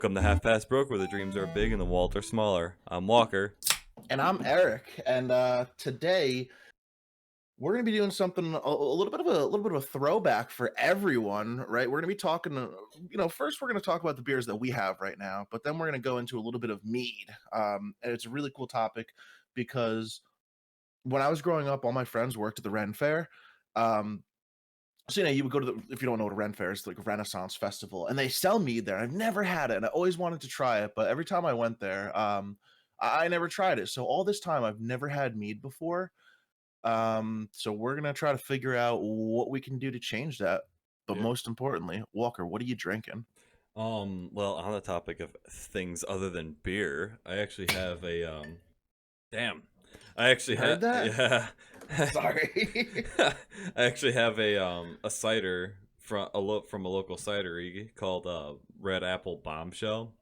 Welcome to Half Past Broke, where the dreams are big and the walls are smaller. I'm Walker. And I'm Eric, and today we're going to be doing something a little bit of a throwback for everyone, right? We're going to be talking, first we're going to talk about the beers that we have right now, but then we're going to go into a little bit of mead, and it's a really cool topic because when I was growing up, all my friends worked at the Ren Fair. Um, so you would go to if you don't know what a Ren Fair is, it's like a Renaissance festival, and they sell mead there. I've never had it, and I always wanted to try it, but every time I went there, I never tried it. So all this time, I've never had mead before. So we're gonna try to figure out what we can do to change that. But Yeah. most importantly, Walker, what are you drinking? Well, on the topic of things other than beer, I actually have a damn. I actually Heard that? yeah. Sorry. I actually have a cider from from a local cidery called Red Apple Bombshell,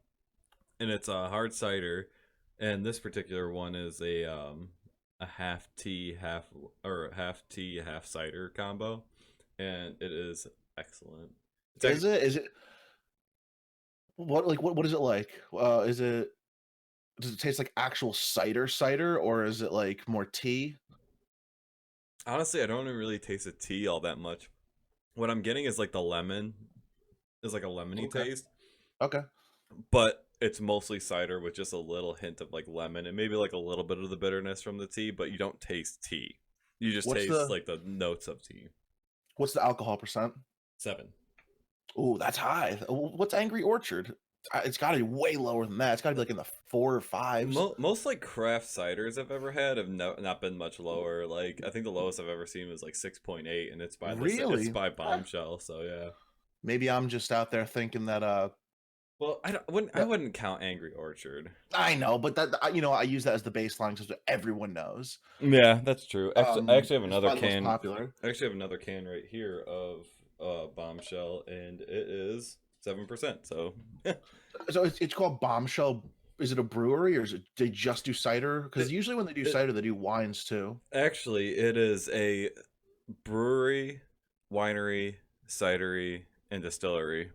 and it's a hard cider, and this particular one is a half tea half cider combo, and it is excellent. It's Is it? Is it? What is it like? Is it? Does it taste like actual cider, or is it like more tea? honestly, I don't really taste the tea all that much. What I'm getting is like the lemon is like a lemony Okay. taste, Okay. but it's mostly cider with just a little hint of like lemon and maybe like a little bit of the bitterness from the tea, but you don't taste tea. You just What's taste the like the notes of tea. what's the alcohol percent? 7. Oh, that's high. What's Angry Orchard? It's got to be way lower than that. It's got to be like in the 4 or 5s. Most like craft ciders I've ever had have not been much lower. Like I think the lowest I've ever seen was like 6.8, and it's by it's Really? by Bombshell. So yeah. Maybe I'm just out there thinking that Well, I that wouldn't count Angry Orchard. I know, but I use that as the baseline because everyone knows. Yeah, that's true. I actually have It's another probably the most can. popular. I actually have another can right here of Bombshell, and it is 7%. So So it's called Bombshell. Is it a brewery or is it they just do cider? Because it, usually when they do it cider, they do wines too. actually it is a brewery, winery, cidery, and distillery.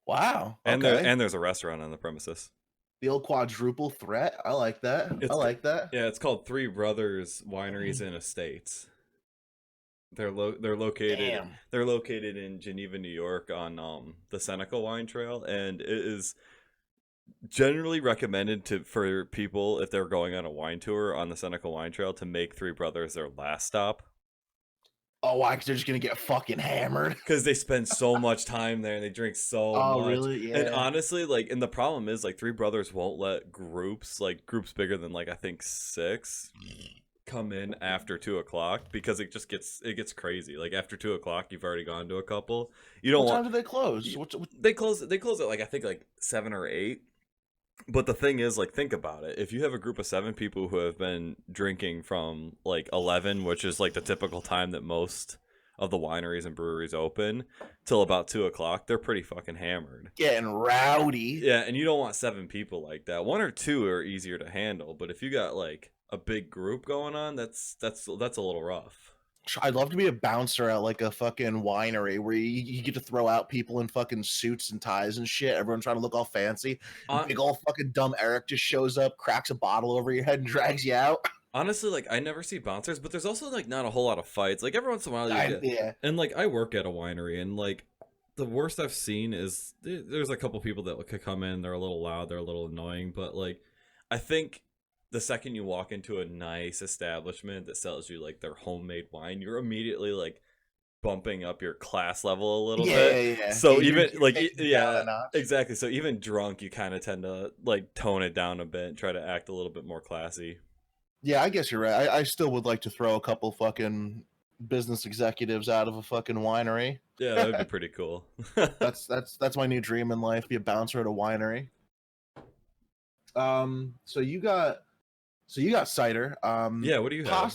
Wow. Okay. And there's a restaurant on the premises. The old quadruple threat. I like that. I It's like that. yeah, it's called Three Brothers Wineries and Estates. Damn. They're located in Geneva, New York, on the Seneca Wine Trail, and it is generally recommended for people if they're going on a wine tour on the Seneca Wine Trail to make Three Brothers their last stop, Oh, why? Because they're just gonna get fucking hammered. because they spend so much time there and they drink so Oh, much. really? And Yeah. honestly, like, and the problem is like Three Brothers won't let groups bigger than like I think 6 come in after 2 o'clock, because it gets crazy. Like after 2 o'clock, you've already gone to a couple. You don't What want time do they close? they close at like I think like 7 or 8. But the thing is, like, think about it. If you have a group of 7 people who have been drinking from like 11, which is like the typical time that most of the wineries and breweries open, till about 2 o'clock, they're pretty fucking hammered. Getting rowdy. Yeah, and you don't want 7 people like that. 1 or 2 are easier to handle, but if you got like a big group going on, that's a little rough. I'd love to be a bouncer at like a fucking winery where you get to throw out people in fucking suits and ties and shit. Everyone trying to look all fancy. And Uh, big old fucking dumb Eric just shows up, cracks a bottle over your head, and drags you out. Honestly, like I never see bouncers, but there's also like not a whole lot of fights. Like every once in a while you get, Yeah. and like I work at a winery, and like the worst I've seen is there's a couple people that could come in, they're a little loud, they're a little annoying, but like I think the second you walk into a nice establishment that sells you like their homemade wine, you're immediately like bumping up your class level a little bit. Yeah. So You're even like taking it down yeah, a notch. exactly. So even drunk, you kind of tend to like tone it down a bit and try to act a little bit more classy. Yeah, I guess you're right. I still would like to throw a couple fucking business executives out of a fucking winery. Yeah, that would be pretty cool. That's my new dream in life, be a bouncer at a winery. So you got cider. Yeah, what do you have?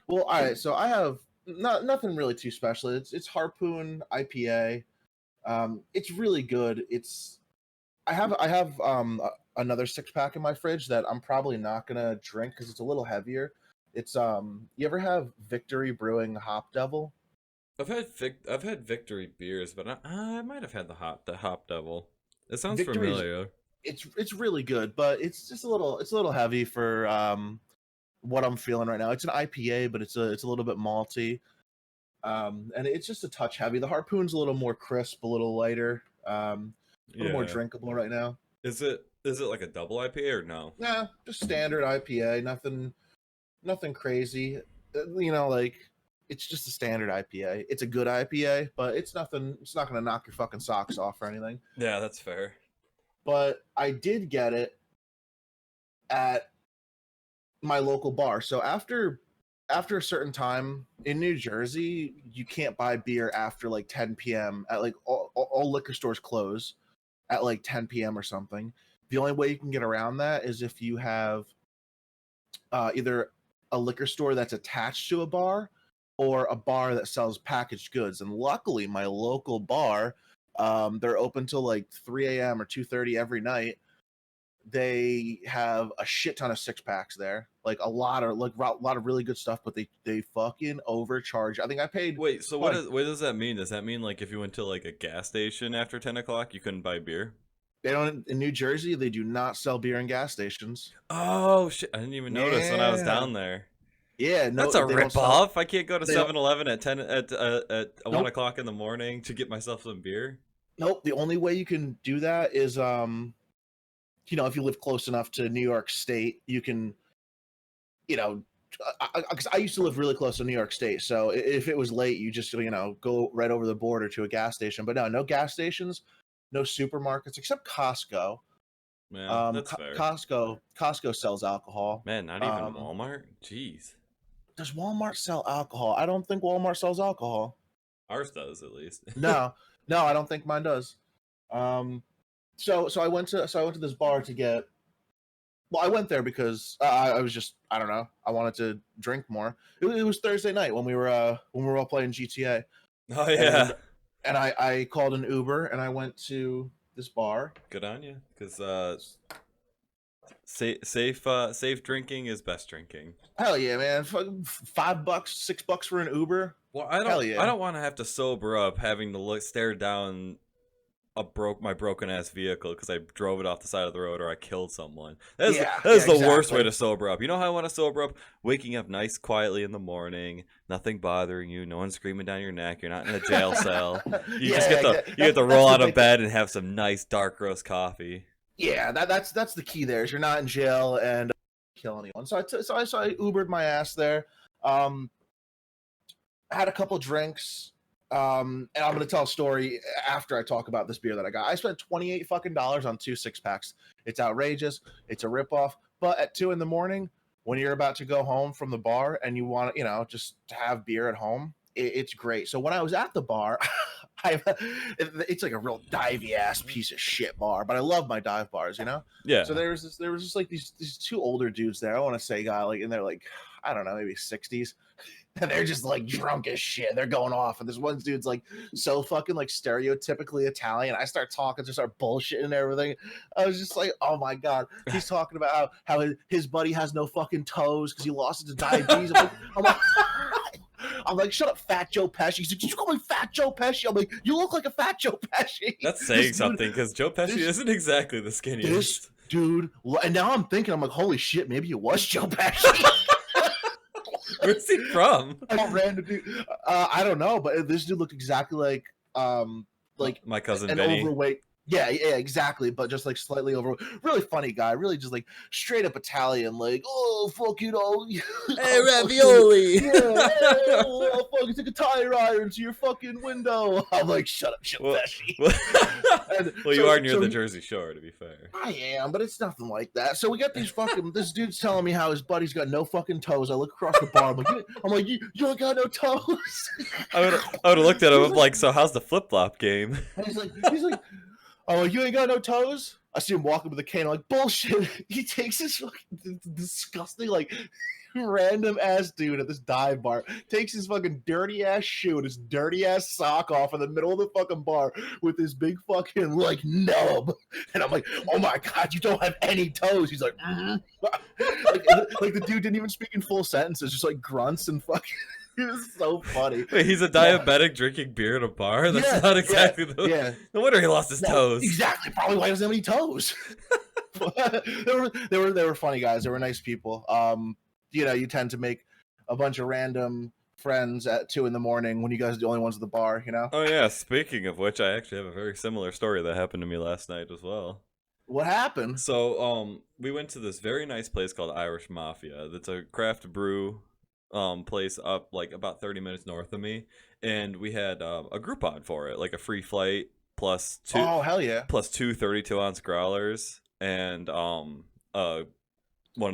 Well, all right. So I have nothing really too special. It's Harpoon IPA. It's really good. I have another 6 pack in my fridge that I'm probably not gonna drink because it's a little heavier. It's You ever have Victory Brewing Hop Devil? I've had Victory beers, but I might have had the Hop Devil. It sounds Victory's familiar. it's really good, but it's just a little heavy for what I'm feeling right now. It's an IPA, but it's a little bit malty. And it's just a touch heavy. The Harpoon's a little more crisp, a little lighter, a little more Yeah. drinkable right now. Is it like a double IPA or no? Nah, just standard IPA. Nothing crazy. Like it's just a standard IPA. It's a good IPA, but it's nothing. It's not gonna knock your fucking socks off or anything. Yeah, that's fair. But I did get it at my local bar. So after a certain time in New Jersey, you can't buy beer after like 10 p.m. at like all liquor stores close at like 10 p.m. or something. The only way you can get around that is if you have either a liquor store that's attached to a bar or a bar that sells packaged goods. And luckily, my local bar, they're open till like 3 a.m. or 2:30 every night. They have a shit ton of six packs there, like a lot of really good stuff. But they fucking overcharge. I think I paid. Wait, so Like, what does that mean? Does that mean like if you went to like a gas station after 10 o'clock, you couldn't buy beer? they don't in New Jersey. They do not sell beer in gas stations. Oh shit! I didn't even notice when I was Yeah, down there. yeah. No, That's a they don't rip sell. off. I can't go to They don't. 7-Eleven at 1 Nope. o'clock in the morning to get myself some beer. Nope. The only way you can do that is if you live close enough to New York State, you can, you know, because I used to live really close to New York State, so if it was late, you just go right over the border to a gas station. But no, no gas stations, no supermarkets except Costco. Yeah, that's fair. Costco sells alcohol. Man, not even Walmart. Jeez, Does Walmart sell alcohol? I don't think Walmart sells alcohol. ours does at least. No, no, I don't think mine does. Um, so I went to this bar to get. Well, I went there because I was just I don't know. I wanted to drink more. It was Thursday night when we were all playing GTA, Oh yeah, and I called an Uber and I went to this bar. good on you. Because safe drinking is best drinking. Hell yeah, man! $5, $6 for an Uber. Well, Hell I yeah. don't want to have to sober up having to stare down my broken ass vehicle because I drove it off the side of the road or I killed someone. Yeah, That yeah, is the worst way exactly. to sober up. You know how I want to sober up? Waking up nice quietly in the morning, nothing bothering you, no one screaming down your neck, you're not in a jail cell. You just Yeah, get to that's roll the out of big thing. bed and have some nice dark roast coffee. Yeah, that's the key there. Is you're not in jail and kill anyone. So I Ubered my ass there. Um, had a couple drinks. And I'm gonna tell a story after I talk about this beer that I got. I spent $28 on two six packs. It's outrageous. It's a ripoff. But at 2 in the morning, when you're about to go home from the bar and you want just to have beer at home, it's great. So when I was at the bar, it's like a real divey ass piece of shit bar, but I love my dive bars. So Yeah. there was just like these two older dudes there. I want to say, guy, like, and they're like, I don't know, maybe 60s, and they're just like drunk as shit. They're going off, and this one dude's like so fucking like stereotypically Italian. I start talking, just start bullshitting and everything. I was just like, oh my god. He's talking about how his buddy has no fucking toes because he lost it to diabetes. I'm like, I'm like, shut up, Fat Joe Pesci. He's like, did you call me Fat Joe Pesci? I'm like, you look like a Fat Joe Pesci. That's saying This dude, something because Joe Pesci this isn't exactly the this skinniest. dude, and now I'm thinking, I'm like, holy shit, maybe it was Joe Pesci. Where's he from? I random dude. I don't know, but this dude looked exactly like My cousin an Benny. overweight. Yeah, yeah, exactly. But just like slightly over. Really funny guy. Really just like straight up Italian. Like, oh fuck, Hey, I'll ravioli! yeah, hey, I'll fucking take a tire iron to your fucking window. I'm like, shut up, Joe well, Pesci. well, And well, you are near the Jersey Shore, to be fair. I am, but it's nothing like that. So we got these fucking. This dude's telling me how his buddy's got no fucking toes. I look across the bar. I'm like, you ain't got no toes. I would have looked at him. I'm like, so how's the flip flop game? And he's like, oh, you ain't got no toes. I see him walking with a cane. I'm like, bullshit. He takes this fucking disgusting, like, random ass dude at this dive bar, takes his fucking dirty ass shoe and his dirty ass sock off in the middle of the fucking bar with his big fucking like nub. And I'm like, oh my god, you don't have any toes. He's like, like the dude didn't even speak in full sentences, just like grunts and fucking. He was so funny. Wait, he's a No, diabetic drinking beer at a bar? That's yeah, not yeah, exactly the... yeah. No wonder he lost his No, toes. exactly. Probably why he doesn't have any toes. They were funny guys. They were nice people. You tend to make a bunch of random friends at 2 a.m. when you guys are the only ones at the bar. Oh yeah, speaking of which, I actually have a very similar story that happened to me last night as well. What happened? So, we went to this very nice place called Irish Mafia. That's a craft brew place up like about 30 minutes north of me, and we had a Groupon for it, like a free flight plus two Oh hell yeah! plus two 32-ounce growlers and one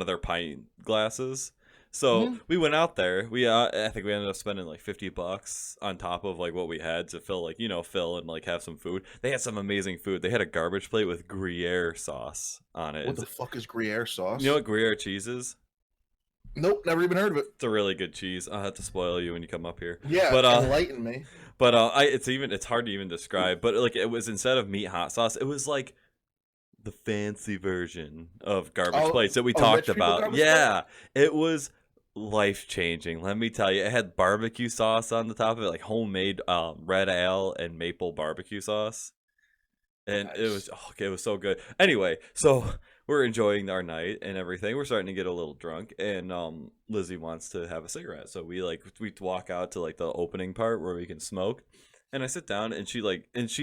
of their pint glasses. So we went out there. I think we ended up spending like $50 on top of like what we had to fill and like have some food. They had some amazing food. They had a garbage plate with Gruyere sauce on it. What the fuck is Gruyere sauce? You know what Gruyere cheese is? Nope, never even heard of it. It's a really good cheese. I'll have to spoil you when you come up here. Yeah, but enlighten me. But it's hard to even describe. But like it was, instead of meat hot sauce, it was like the fancy version of garbage plates that we talked about. Yeah, it was life changing. Let me tell you, it had barbecue sauce on the top of it, like homemade red ale and maple barbecue sauce, and Nice. it was so good. Anyway, so we're enjoying our night and everything. We're starting to get a little drunk, and Lizzie wants to have a cigarette, so we walk out to like the opening part where we can smoke. And I sit down, and she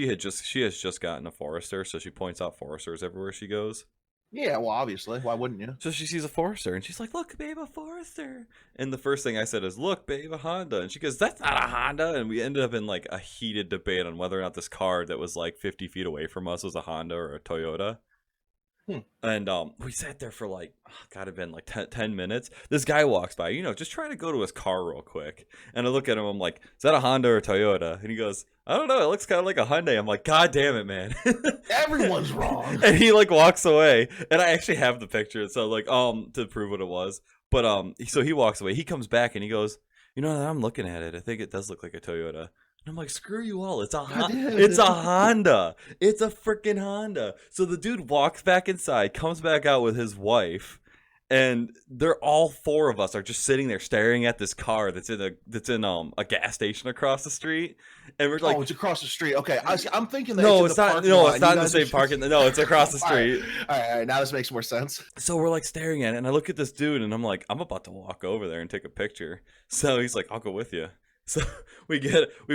has just gotten a Forester, so she points out Foresters everywhere she goes. Yeah, well, obviously. Why wouldn't you? So she sees a Forester, and she's like, "Look, babe, a Forester." And the first thing I said is, "Look, babe, a Honda." And she goes, "That's not a Honda." And we ended up in like a heated debate on whether or not this car that was like 50 feet away from us was a Honda or a Toyota. And we sat there for like, gotta have been like 10 minutes. This guy walks by, just trying to go to his car real quick. And I look at him, I'm like, "Is that a Honda or a Toyota?" And he goes, "I don't know, it looks kind of like a Hyundai." I'm like, "God damn it, man." Everyone's wrong. And he like walks away. And I actually have the picture, so like to prove what it was. But so he walks away. He comes back and he goes, "I'm looking at it. I think it does look like a Toyota." And I'm like, "Screw you all. It's a Honda. It's a freaking Honda." So the dude walks back inside, comes back out with his wife, and they're all four of us are just sitting there staring at this car that's in a gas station across the street. And we're like, "Oh, it's across the street." Okay, I'm thinking that no, it's not. No, It's not in the same parking. No, it's across the street. All right. Now this makes more sense. So we're like staring at it, and I look at this dude, and I'm like, I'm about to walk over there and take a picture. So he's like, "I'll go with you." So we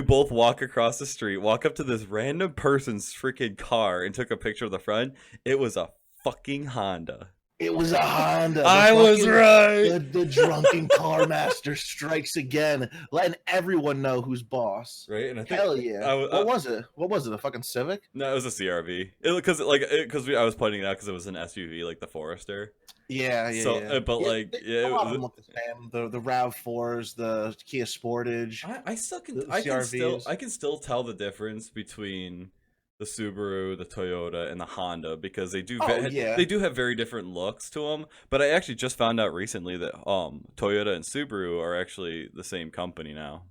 both walk across the street, walk up to this random person's freaking car, and took a picture of the front. It was a fucking Honda. It was a Honda. I was right. The drunken car master strikes again, letting everyone know who's boss. Right, and I think, hell yeah. What was it? What was it? A fucking Civic? No, it was a CRV. Because I was pointing it out because it was an SUV, like the Forester. Yeah. But a lot of them look the same. The RAV4s, the Kia Sportage. I can still tell the difference between the Subaru, the Toyota, and the Honda, because they do have very different looks to them. But I actually just found out recently that Toyota and Subaru are actually the same company now.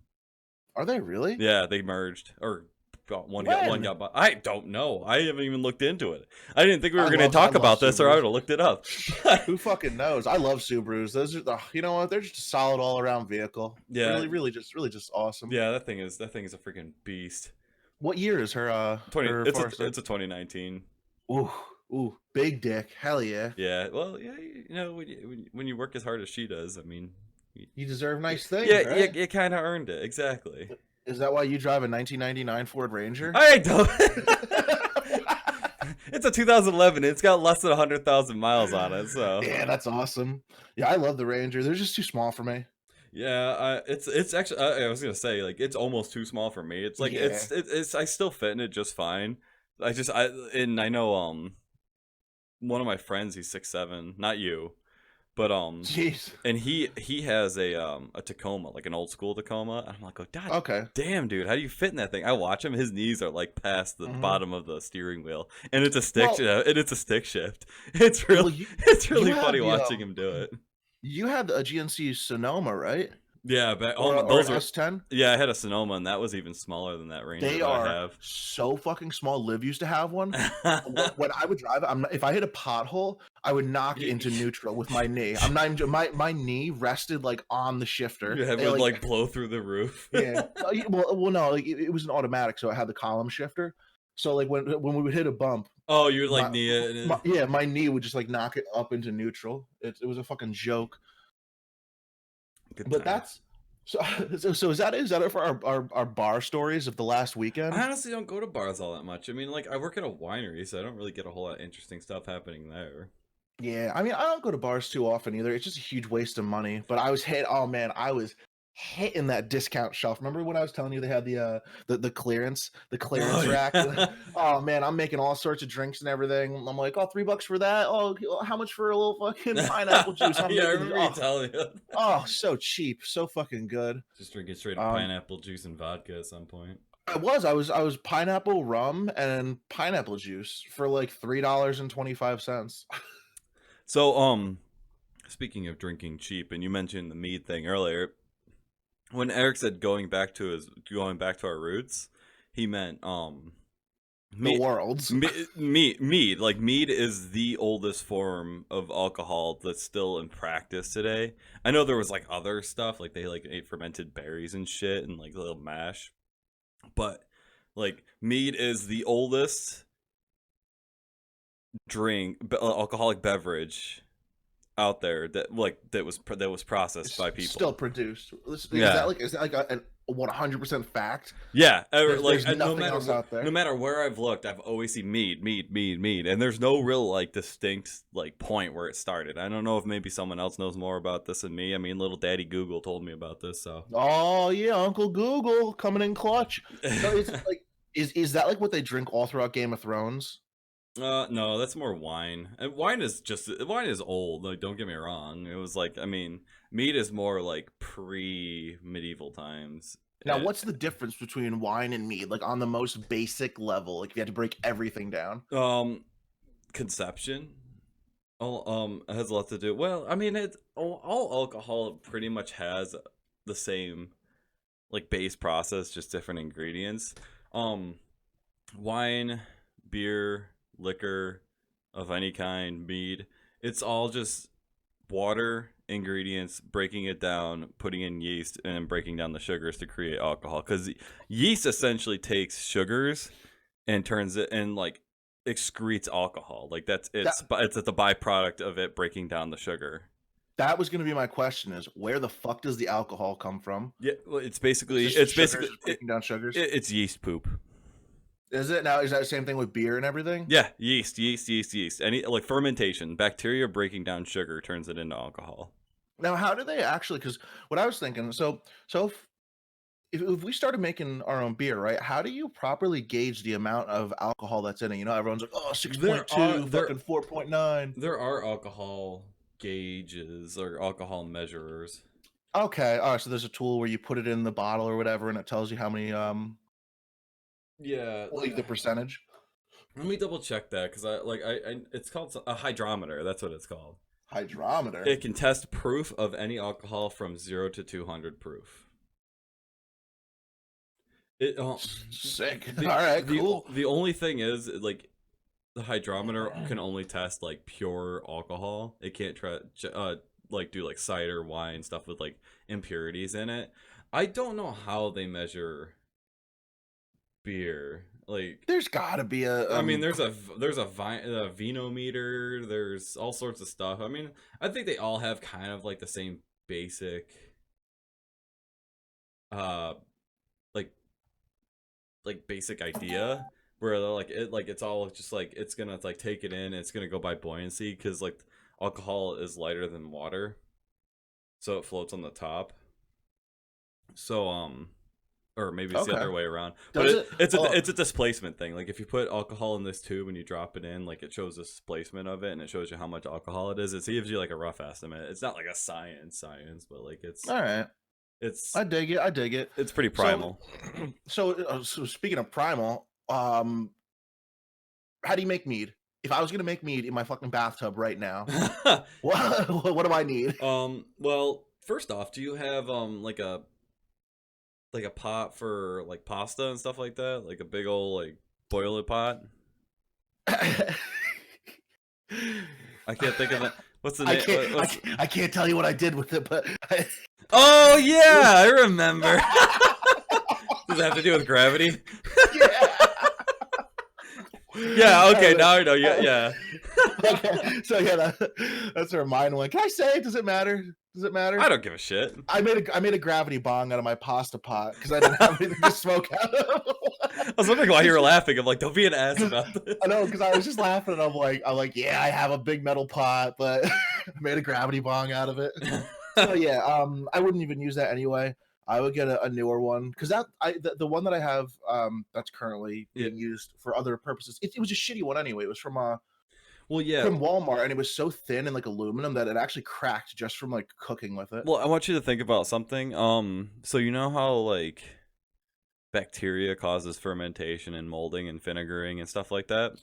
Are they really? Yeah, they merged, or one got bought. I don't know. I haven't even looked into it. I didn't think we were going to talk about this, or I would have looked it up. Who fucking knows? I love Subarus. Those are you know what? They're just a solid all around vehicle. Yeah, really just awesome. Yeah, that thing is a freaking beast. What year is her? 20. It's a 2019. Ooh, big dick. Hell yeah. Yeah. Well, yeah. When you work as hard as she does, I mean, you deserve nice things. Yeah, right? you kind of earned it. Exactly. Is that why you drive a 1999 Ford Ranger? I don't. It's a 2011. It's got less than 100,000 miles on it. So yeah, that's awesome. Yeah, I love the Ranger. They're just too small for me. Yeah, it's actually. I was gonna say, like, it's almost too small for me. It's like it's I still fit in it just fine. I know one of my friends, he's 6'7", not you, but jeez, and he has a Tacoma, like an old school Tacoma. And I'm like, "Oh, God, okay, damn, dude, how do you fit in that thing?" I watch him; his knees are like past the bottom of the steering wheel, and it's a stick shift. It's really funny watching him do it. You had a GNC Sonoma, right? Yeah, but or an those were. S10. Yeah, I had a Sonoma, and that was even smaller than that Ranger They that I are have. so fucking small. Liv used to have one. When I would drive, if I hit a pothole, I would knock it into neutral with my knee. I'm not even, my knee rested like on the shifter. It would like blow through the roof. Yeah. Well, no, like it was an automatic, so I had the column shifter. So like when we would hit a bump, Oh, you would like my, knee it. my knee would just like knock it up into neutral. It was a fucking joke. Good But times. that's so is that it for our bar stories of the last weekend? I honestly don't go to bars all that much. I mean, like I work at a winery, so I don't really get a whole lot of interesting stuff happening there. Yeah, I mean, I don't go to bars too often either. It's just a huge waste of money. But I was hit. Oh man, I was hitting that discount shelf. Remember when I was telling you they had the clearance Oh rack? yeah. Oh man, I'm making all sorts of drinks and everything. I'm like, oh, $3 for that. Oh, how much for a little fucking pineapple juice? I'm Yeah, I making remember you telling me. so cheap, so fucking good. Just drinking straight up Um, pineapple juice and vodka at some point. I was pineapple rum and pineapple juice for like $3.25. So, speaking of drinking cheap, and you mentioned the mead thing earlier, when Eric said going back to our roots, he meant The world's. mead. Like mead is the oldest form of alcohol that's still in practice today. I know there was like other stuff, like they like ate fermented berries and shit and like little mash, but like mead is the oldest alcoholic beverage out there that was processed by people. Still produced. Yeah. Is that like a 100% fact? Yeah, There's no nothing matter else out there. no matter where I've looked, I've always seen mead, and there's no real like distinct like point where it started. I don't know if maybe someone else knows more about this than me. I mean, little Daddy Google told me about this, so. Oh yeah, Uncle Google coming in clutch. So it's like, is that like what they drink all throughout Game of Thrones? No, that's more wine. And wine is old. Like, don't get me wrong. It was like, I mean, mead is more like pre-medieval times. Now, what's the difference between wine and mead? Like on the most basic level, like if you had to break everything down. Conception. It has a lot to do. Well, I mean, all alcohol pretty much has the same like base process, just different ingredients. Wine, beer, liquor of any kind, mead, it's all just water, ingredients, breaking it down, putting in yeast, and then breaking down the sugars to create alcohol. Because yeast essentially takes sugars and turns it and like excretes alcohol. Like it's the byproduct of it breaking down the sugar. That was going to be my question: is where the fuck does the alcohol come from? Yeah, well, it's basically breaking down sugars. It's yeast poop. Is it now? Is that the same thing with beer and everything? Yeah, yeast. Any like fermentation, bacteria breaking down sugar turns it into alcohol. Now, how do they actually? Because what I was thinking, so if we started making our own beer, right? How do you properly gauge the amount of alcohol that's in it? You know, everyone's like, oh, 6.2, fucking 4.9. There are alcohol gauges or alcohol measurers. Okay, all right. So there's a tool where you put it in the bottle or whatever, and it tells you how many Yeah, like the percentage. Let me double check that because it's called a hydrometer. That's what it's called. Hydrometer. It can test proof of any alcohol from 0 to 200 proof. Sick. All right, cool. The only thing is, like, the hydrometer can only test like pure alcohol. It can't like do like cider, wine, stuff with like impurities in it. I don't know how they measure beer. Like, there's got to be a. I mean, there's a vinometer. There's all sorts of stuff. I mean, I think they all have kind of like the same basic, like basic idea where they're like it's all just like it's gonna like take it in and it's gonna go by buoyancy because like alcohol is lighter than water, so it floats on the top. So or maybe it's the other way around. But it's a displacement thing. Like if you put alcohol in this tube and you drop it in, like it shows the displacement of it and it shows you how much alcohol it is. It gives you like a rough estimate. It's not like a science, but like it's all right. I dig it. It's pretty primal. So speaking of primal, how do you make mead? If I was gonna make mead in my fucking bathtub right now, what do I need? Well, First off, do you have like a pot for like pasta and stuff like that? Like a big old like boiler pot? I can't think of it. What's the I name? can't, I What's? can't, I can't tell you what I did with it, but Oh yeah, I remember. Does it have to do with gravity? yeah. Yeah. Okay. Now I know. Yeah. Yeah. Okay, so yeah, that's where mine went. Can I say it? Does it matter? Does it matter? I don't give a shit. I made a gravity bong out of my pasta pot because I didn't have anything to smoke out of. I was wondering why you were laughing. I'm like, don't be an ass about this. I know because I was just laughing and I'm like, yeah, I have a big metal pot, but I made a gravity bong out of it. So yeah, I wouldn't even use that anyway. I would get a newer one because the one that I have that's currently Yeah. being used for other purposes. It was a shitty one anyway. It was Well, yeah. from Walmart, and it was so thin and like aluminum that it actually cracked just from like cooking with it. Well, I want you to think about something. So you know how like bacteria causes fermentation and molding and vinegaring and stuff like that?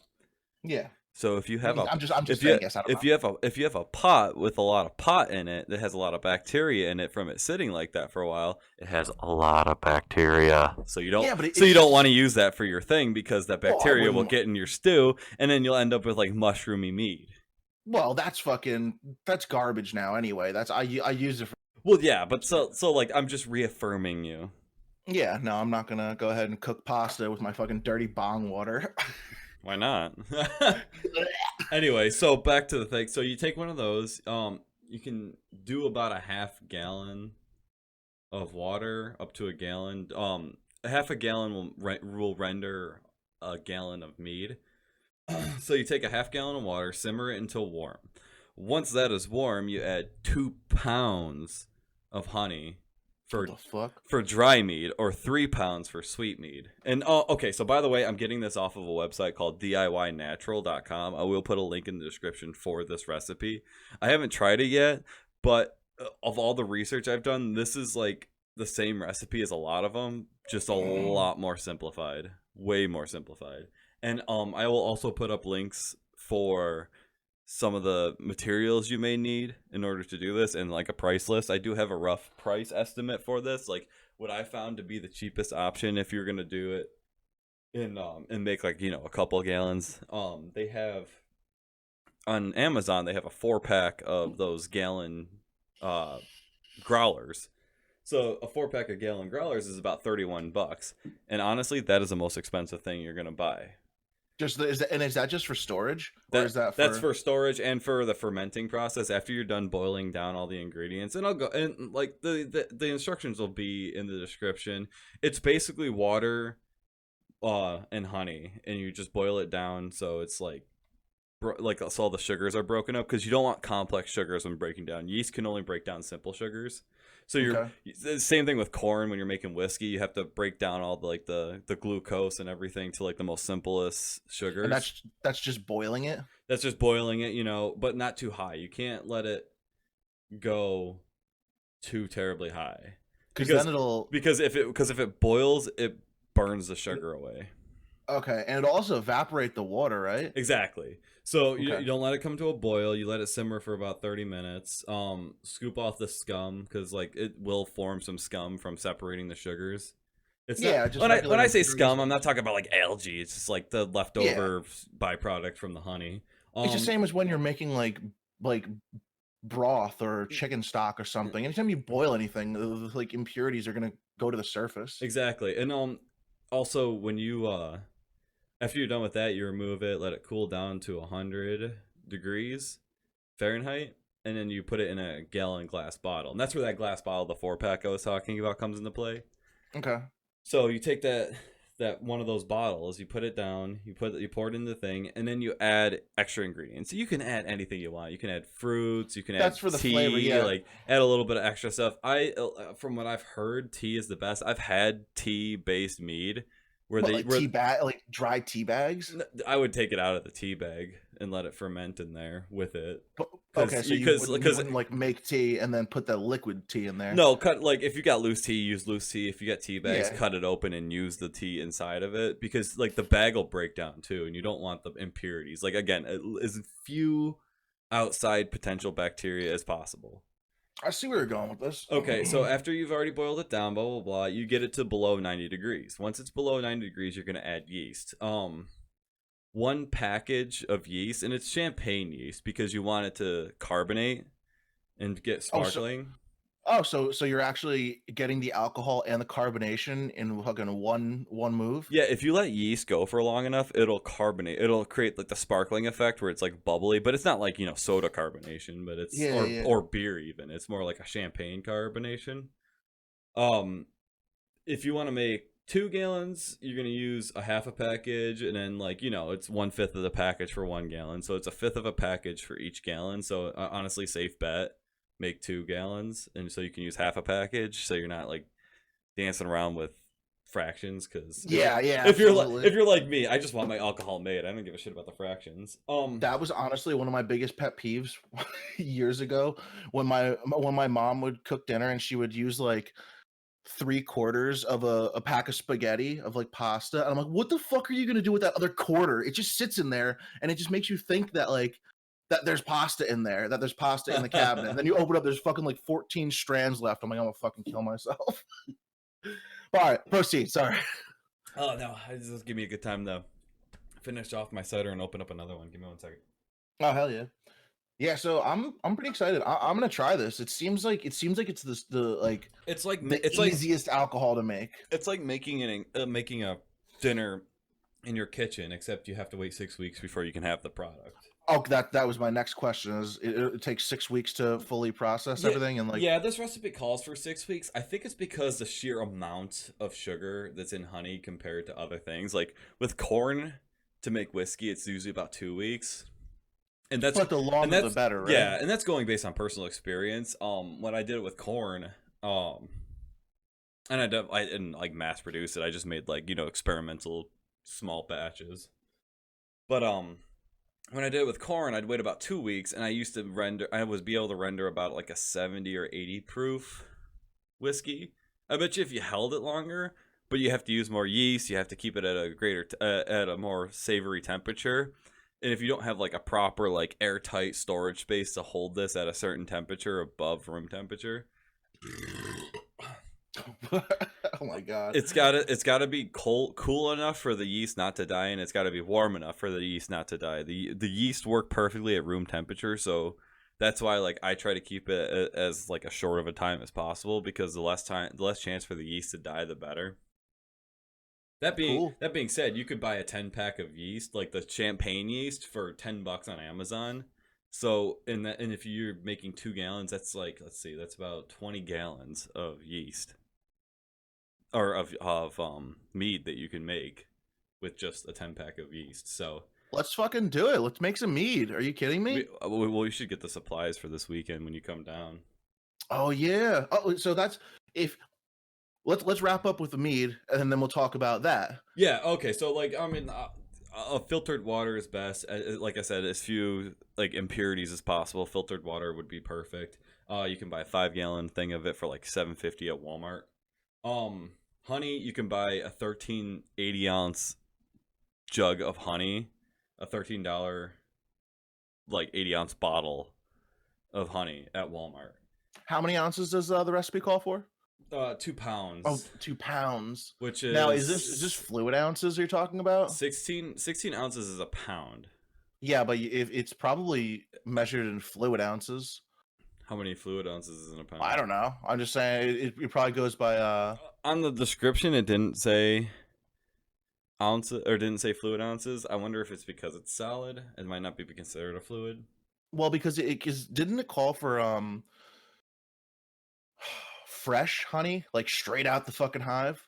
Yeah, So if you have a I'm just if you saying yes. I don't know. if you have a pot with a lot of pot in it that has a lot of bacteria in it from it sitting like that for a while, it has a lot of bacteria. So you don't Yeah, but so you don't want to use that for your thing because that Well, I bacteria will wouldn't. get in your stew and then you'll end up with like mushroomy mead. Well, that's garbage now. Anyway, I use it for. Well, yeah, but so like I'm just reaffirming you. Yeah, no, I'm not gonna go ahead and cook pasta with my fucking dirty bong water. Why not? Anyway, so back to the thing. So you take one of those. You can do about a half gallon of water up to a gallon. A half a gallon will render a gallon of mead. So you take a half gallon of water, simmer it until warm. Once that is warm, you add 2 pounds of honey What for the fuck? dry mead or 3 pounds for sweet mead. And okay, so by the way, I'm getting this off of a website called DIYnatural.com. I will put a link in the description for this recipe. I haven't tried it yet, but of all the research I've done, this is like the same recipe as a lot of them, just a lot more simplified, way more simplified. And I will also put up links for some of the materials you may need in order to do this and like a price list. I do have a rough price estimate for this, like what I found to be the cheapest option if you're gonna do it and make like a couple gallons. They have on Amazon they have a 4-pack of those gallon uh growlers. So a 4-pack of gallon growlers is about $31, and honestly, that is the most expensive thing you're gonna buy. Is that just for storage, or That is that that's for storage and for the fermenting process after you're done boiling down all the ingredients. And I'll go and like the instructions will be in the description. It's basically water and honey, and you just boil it down so it's like so all the sugars are broken up because you don't want complex sugars when breaking down. Yeast can only break down simple sugars. So Okay. the same thing with corn when you're making whiskey, you have to break down all the glucose and everything to like the most simplest sugars. And that's just boiling it. That's just boiling it, but not too high. You can't let it go too terribly high Then it'll. because if it boils, it burns the sugar away. Okay, and it'll also evaporate the water, right? Exactly. So you Okay. don't let it come to a boil. You let it simmer for about 30 minutes. Scoop off the scum because like it will form some scum from separating the sugars. It's Yeah, not, just when regular I say sugars. scum, I'm not talking about like algae. It's just like the leftover byproduct from the honey. It's the same as when you're making like broth or chicken stock or something. Anytime you boil anything, like impurities are gonna go to the surface. Exactly. And also when you after you're done with that, you remove it, let it cool down to 100 degrees Fahrenheit, and then you put it in a gallon glass bottle. And that's where that glass bottle, the 4-pack I was talking about, comes into play. Okay. So you take that one of those bottles, you put it down, you pour it in the thing, and then you add extra ingredients. So you can add anything you want. You can add fruits, you can That's add for the tea, flavor, yeah. like add a little bit of extra stuff. From what I've heard, tea is the best. I've had tea-based mead where Like dry tea bags. I would take it out of the tea bag and let it ferment in there with it. Okay, so you wouldn't like make tea and then put the liquid tea in there. No, like if you got loose tea, use loose tea. If you got tea bags, Yeah. cut it open and use the tea inside of it because like the bag will break down too, and you don't want the impurities. Like again, as few outside potential bacteria as possible. I see where you're going with this. Okay, so after you've already boiled it down, blah blah blah, you get it to below 90 degrees. Once it's below 90 degrees, you're gonna add yeast. One package of yeast, and it's champagne yeast because you want it to carbonate and get Oh, so sparkling. so you're actually getting the alcohol and the carbonation in fucking one move. Yeah, if you let yeast go for long enough, it'll carbonate. It'll create like the sparkling effect where it's like bubbly, but it's not like, soda carbonation, but it's Yeah, yeah. or beer even. It's more like a champagne carbonation. Um if you want to make 2 gallons, you're gonna use a half a package, and then it's 1/5 of the package for 1 gallon, so it's a fifth of a package for each gallon. So honestly, safe bet, make 2 gallons, and so you can use half a package, so you're not like dancing around with fractions. Because Yeah, yeah, if you're absolutely. if you're like me, I just want my alcohol made. I don't give a shit about the fractions. That was honestly one of my biggest pet peeves years ago when my mom would cook dinner and she would use like 3/4 of a pack of spaghetti of like pasta. And I'm like, what the fuck are you gonna do with that other quarter? It just sits in there and it just makes you think that like that there's pasta in there, that there's pasta in the cabinet. And then you open up, there's fucking like 14 strands left. I'm like, I'm gonna fucking kill myself. All right, proceed. Sorry. Oh no, just give me a good time though. Finish off my cider and open up another one. Give me 1 second. Oh hell yeah. Yeah, so I'm pretty excited. I'm gonna try this. It seems like it's It's like the it's like easiest alcohol to make. It's like making a dinner in your kitchen, except you have to wait 6 weeks before you can have the product. Oh, that was my next question. Is it takes 6 weeks to fully process Yeah, everything and like yeah. This recipe calls for 6 weeks. I think it's because the sheer amount of sugar that's in honey compared to other things. Like with corn to make whiskey, it's usually about 2 weeks, and that's but the and longer the that's better, right? yeah, and that's going based on personal experience. When I did it with corn, and I didn't like mass produce it. I just made experimental small batches. But when I did it with corn, I'd wait about 2 weeks, and I was be able to render about like a 70 or 80 proof whiskey. I bet you if you held it longer, but you have to use more yeast, you have to keep it at at a more savory temperature. And if you don't have like a proper like airtight storage space to hold this at a certain temperature above room temperature, Oh my god. it's gotta be cool enough for the yeast not to die, and it's gotta be warm enough for the yeast not to die. The yeast work perfectly at room temperature, so that's why like I try to keep it as like a short of a time as possible, because the less chance for the yeast to die, the better. Cool. That being said, you could buy a 10 pack of yeast, like the champagne yeast, for $10 on Amazon. So and if you're making 2 gallons, that's like, let's see, that's about 20 gallons of yeast, or of mead that you can make with just a 10 pack of yeast. So Let's fucking do it. Let's make some mead. Are you kidding me? we should get the supplies for this weekend when you come down. Oh yeah. Oh, so that's if let's wrap up with the mead and then we'll talk about that. Yeah. Okay. So like, I mean, filtered water is best. Like I said, as few like impurities as possible. Filtered water would be perfect. You can buy a 5 gallon thing of it for like $7.50 at Walmart. Honey, you can buy a 13 80-ounce jug of honey, a $13 like 80-ounce bottle of honey at Walmart. How many ounces does the recipe call for? 2 pounds. Oh, 2 pounds. Which Now, is this fluid ounces you're talking about? 16 ounces is a pound. Yeah, but if it's probably measured in fluid ounces. How many fluid ounces is in a pound? I don't know. I'm just saying it probably goes by On the description, it didn't say ounces, or didn't say fluid ounces. I wonder if it's because it's solid. It might not be considered a fluid. well, because didn't it call for fresh honey, like straight out the fucking hive?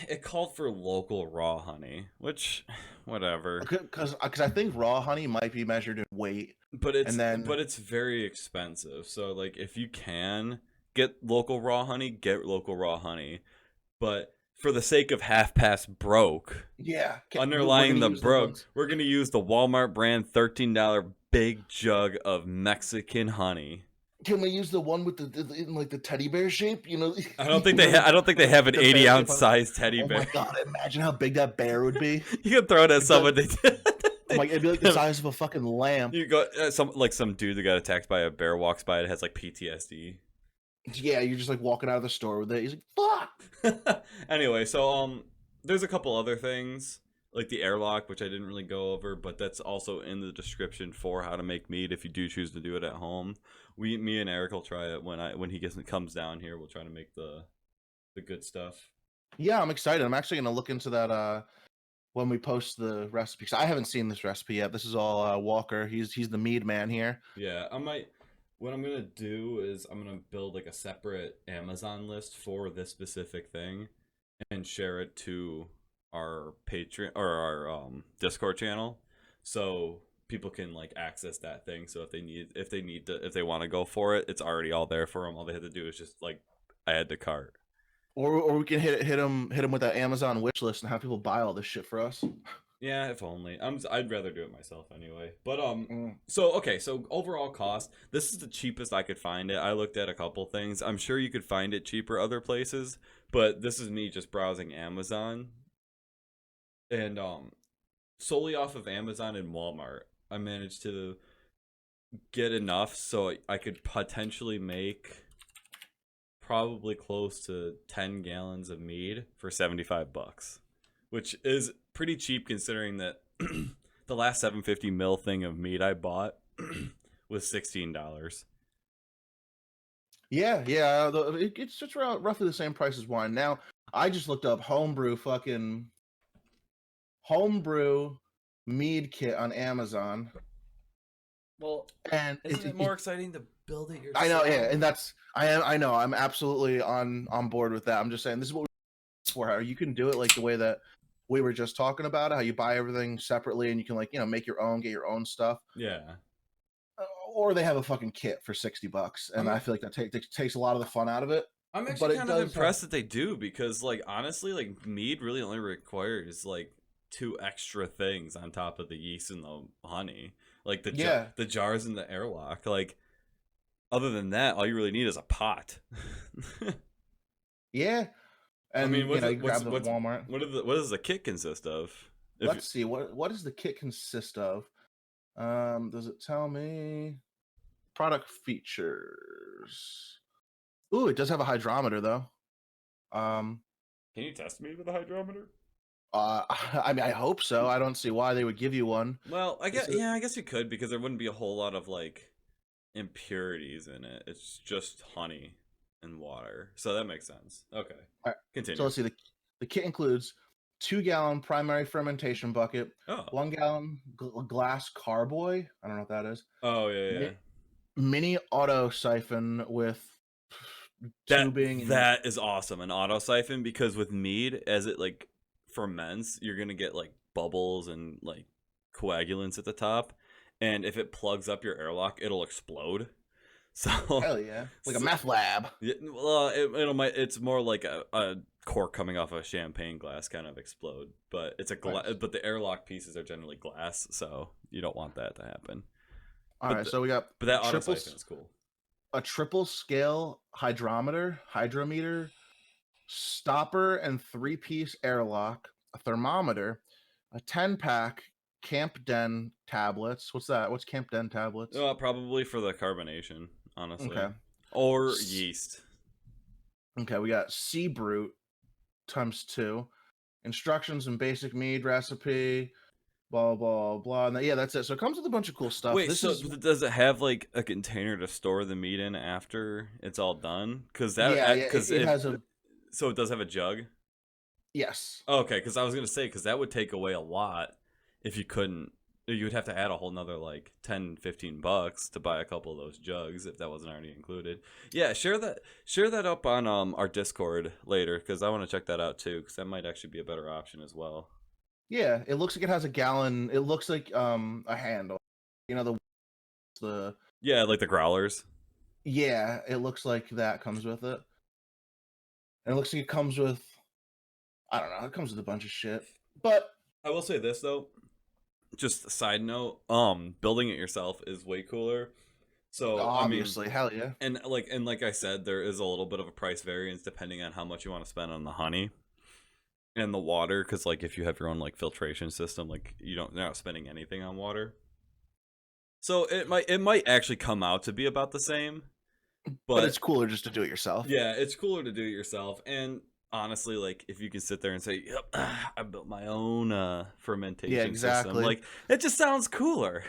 It called for local raw honey, which, whatever. Because I think raw honey might be measured in weight, But and then it's very expensive. So like, if you can get local raw honey, get local raw honey. But for the sake of half past broke, yeah, underlying we're the gonna use broke, ones- we're gonna use the Walmart brand $13 big jug of Mexican honey. Can we use the one with in like the teddy bear shape? You know, I don't think I don't think they have an the bear 80-ounce shape on it. size teddy Oh bear. my god! Imagine how big that bear would be. You can throw it at someone. I'm like, it'd be like the size of a fucking lamb. You go some dude that got attacked by a bear walks by. It has like PTSD. Yeah, you're just like walking out of the store with it. He's like, "Fuck." Anyway, so there's a couple other things like the airlock, which I didn't really go over, but that's also in the description for how to make mead if you do choose to do it at home. Me and Eric will try it when he comes down here. We'll try to make the good stuff. Yeah, I'm excited. I'm actually gonna look into that when we post the recipe. 'Cause I haven't seen this recipe yet. This is all Walker. He's the mead man here. Yeah, I might. What I'm gonna do is I'm gonna build like a separate Amazon list for this specific thing, and share it to our Patreon or our Discord channel, so people can like access that thing. So if they want to go for it, it's already all there for them. All they have to do is just like add to cart. Or we can hit him with that Amazon wish list and have people buy all this shit for us. Yeah, if only. I'd rather do it myself anyway. But Mm. so okay, so overall cost, this is the cheapest I could find it. I looked at a couple things. I'm sure you could find it cheaper other places, but this is me just browsing Amazon and solely off of Amazon and Walmart. I managed to get enough so I could potentially make probably close to 10 gallons of mead for 75 bucks, which is pretty cheap considering that the last 750 mil thing of mead I bought was $16. Yeah, yeah. It's just roughly the same price as wine. Now, I just looked up homebrew mead kit on Amazon, Well, and isn't it more exciting to build it I know, yourself? yeah, and I know I'm absolutely on board with that. I'm just saying this is what we're for. How you can do it like the way that we were just talking about it, how you buy everything separately and you can like make your own, get your own stuff. Yeah. Or they have a fucking kit for $60, and I'm I feel like that takes a lot of the fun out of it. I'm But actually it kind of does have, impressed that they do because like honestly like mead really only requires like two extra things on top of the yeast and the honey. Like yeah, the jars and the airlock. Like other than that, all you really need is a pot. yeah, I mean, and you grab them at Walmart. what does the kit consist of? If Let's see what does the kit consist of. Does it tell me product features? Ooh, it does have a hydrometer though. Um, Can you test me with a hydrometer? I mean, I hope so. I don't see why they would give you one. Well, This is, I guess you could because there wouldn't be a whole lot of like impurities in it. It's just honey and water, so that makes sense. Okay, all right, so continue. let's see. The kit includes 2-gallon primary fermentation bucket, Oh, 1-gallon glass carboy. I don't know what that is. oh yeah, yeah. Mini auto siphon with That tubing and that is awesome. An auto siphon because with mead, as it like ferments, you're gonna get like bubbles and like coagulants at the top, and if it plugs up your airlock, it'll explode. So, hell yeah, like a so meth lab. yeah, well, it's more like a cork coming off a champagne glass kind of explode, but it's a Nice. but the airlock pieces are generally glass, so you don't want that to happen. All But right, so we got but that auto triple siphon is cool. a triple scale hydrometer, stopper and 3-piece airlock, a thermometer, a 10-pack Camp Den tablets. What's that? What's Camp Den tablets? Probably for the carbonation, honestly, Okay. or yeast. Okay, we got Sea Brute times 2. Instructions and basic mead recipe, blah blah blah. And yeah, that's it. So it comes with a bunch of cool stuff. Wait, This so is does it have like a container to store the meat in after it's all done? yeah, yeah. Because It if has a so, it does have a jug. yes. Okay, because I was gonna say because that would take away a lot if you couldn't. You would have to add a whole nother like 10-15 bucks to buy a couple of those jugs if that wasn't already included. Yeah, share that up on our Discord later because I want to check that out too because that might actually be a better option as well. Yeah, it looks like it has a gallon. It looks like a handle. You know the Yeah, like the growlers. yeah, it looks like that comes with it. And it looks like it comes with I don't know, it comes with a bunch of shit. But I will say this though, just a side note, building it yourself is way cooler. So I mean, obviously, hell yeah. and like I said, there is a little bit of a price variance depending on how much you want to spend on the honey and the water. Because like if you have your own like filtration system, like you're not spending anything on water. So it might actually come out to be about the same. But But it's cooler just to do it yourself. yeah, it's cooler to do it yourself. And honestly, like if you can sit there and say, "Yep, I built my own Yeah, fermentation system," exactly. like it just sounds cooler.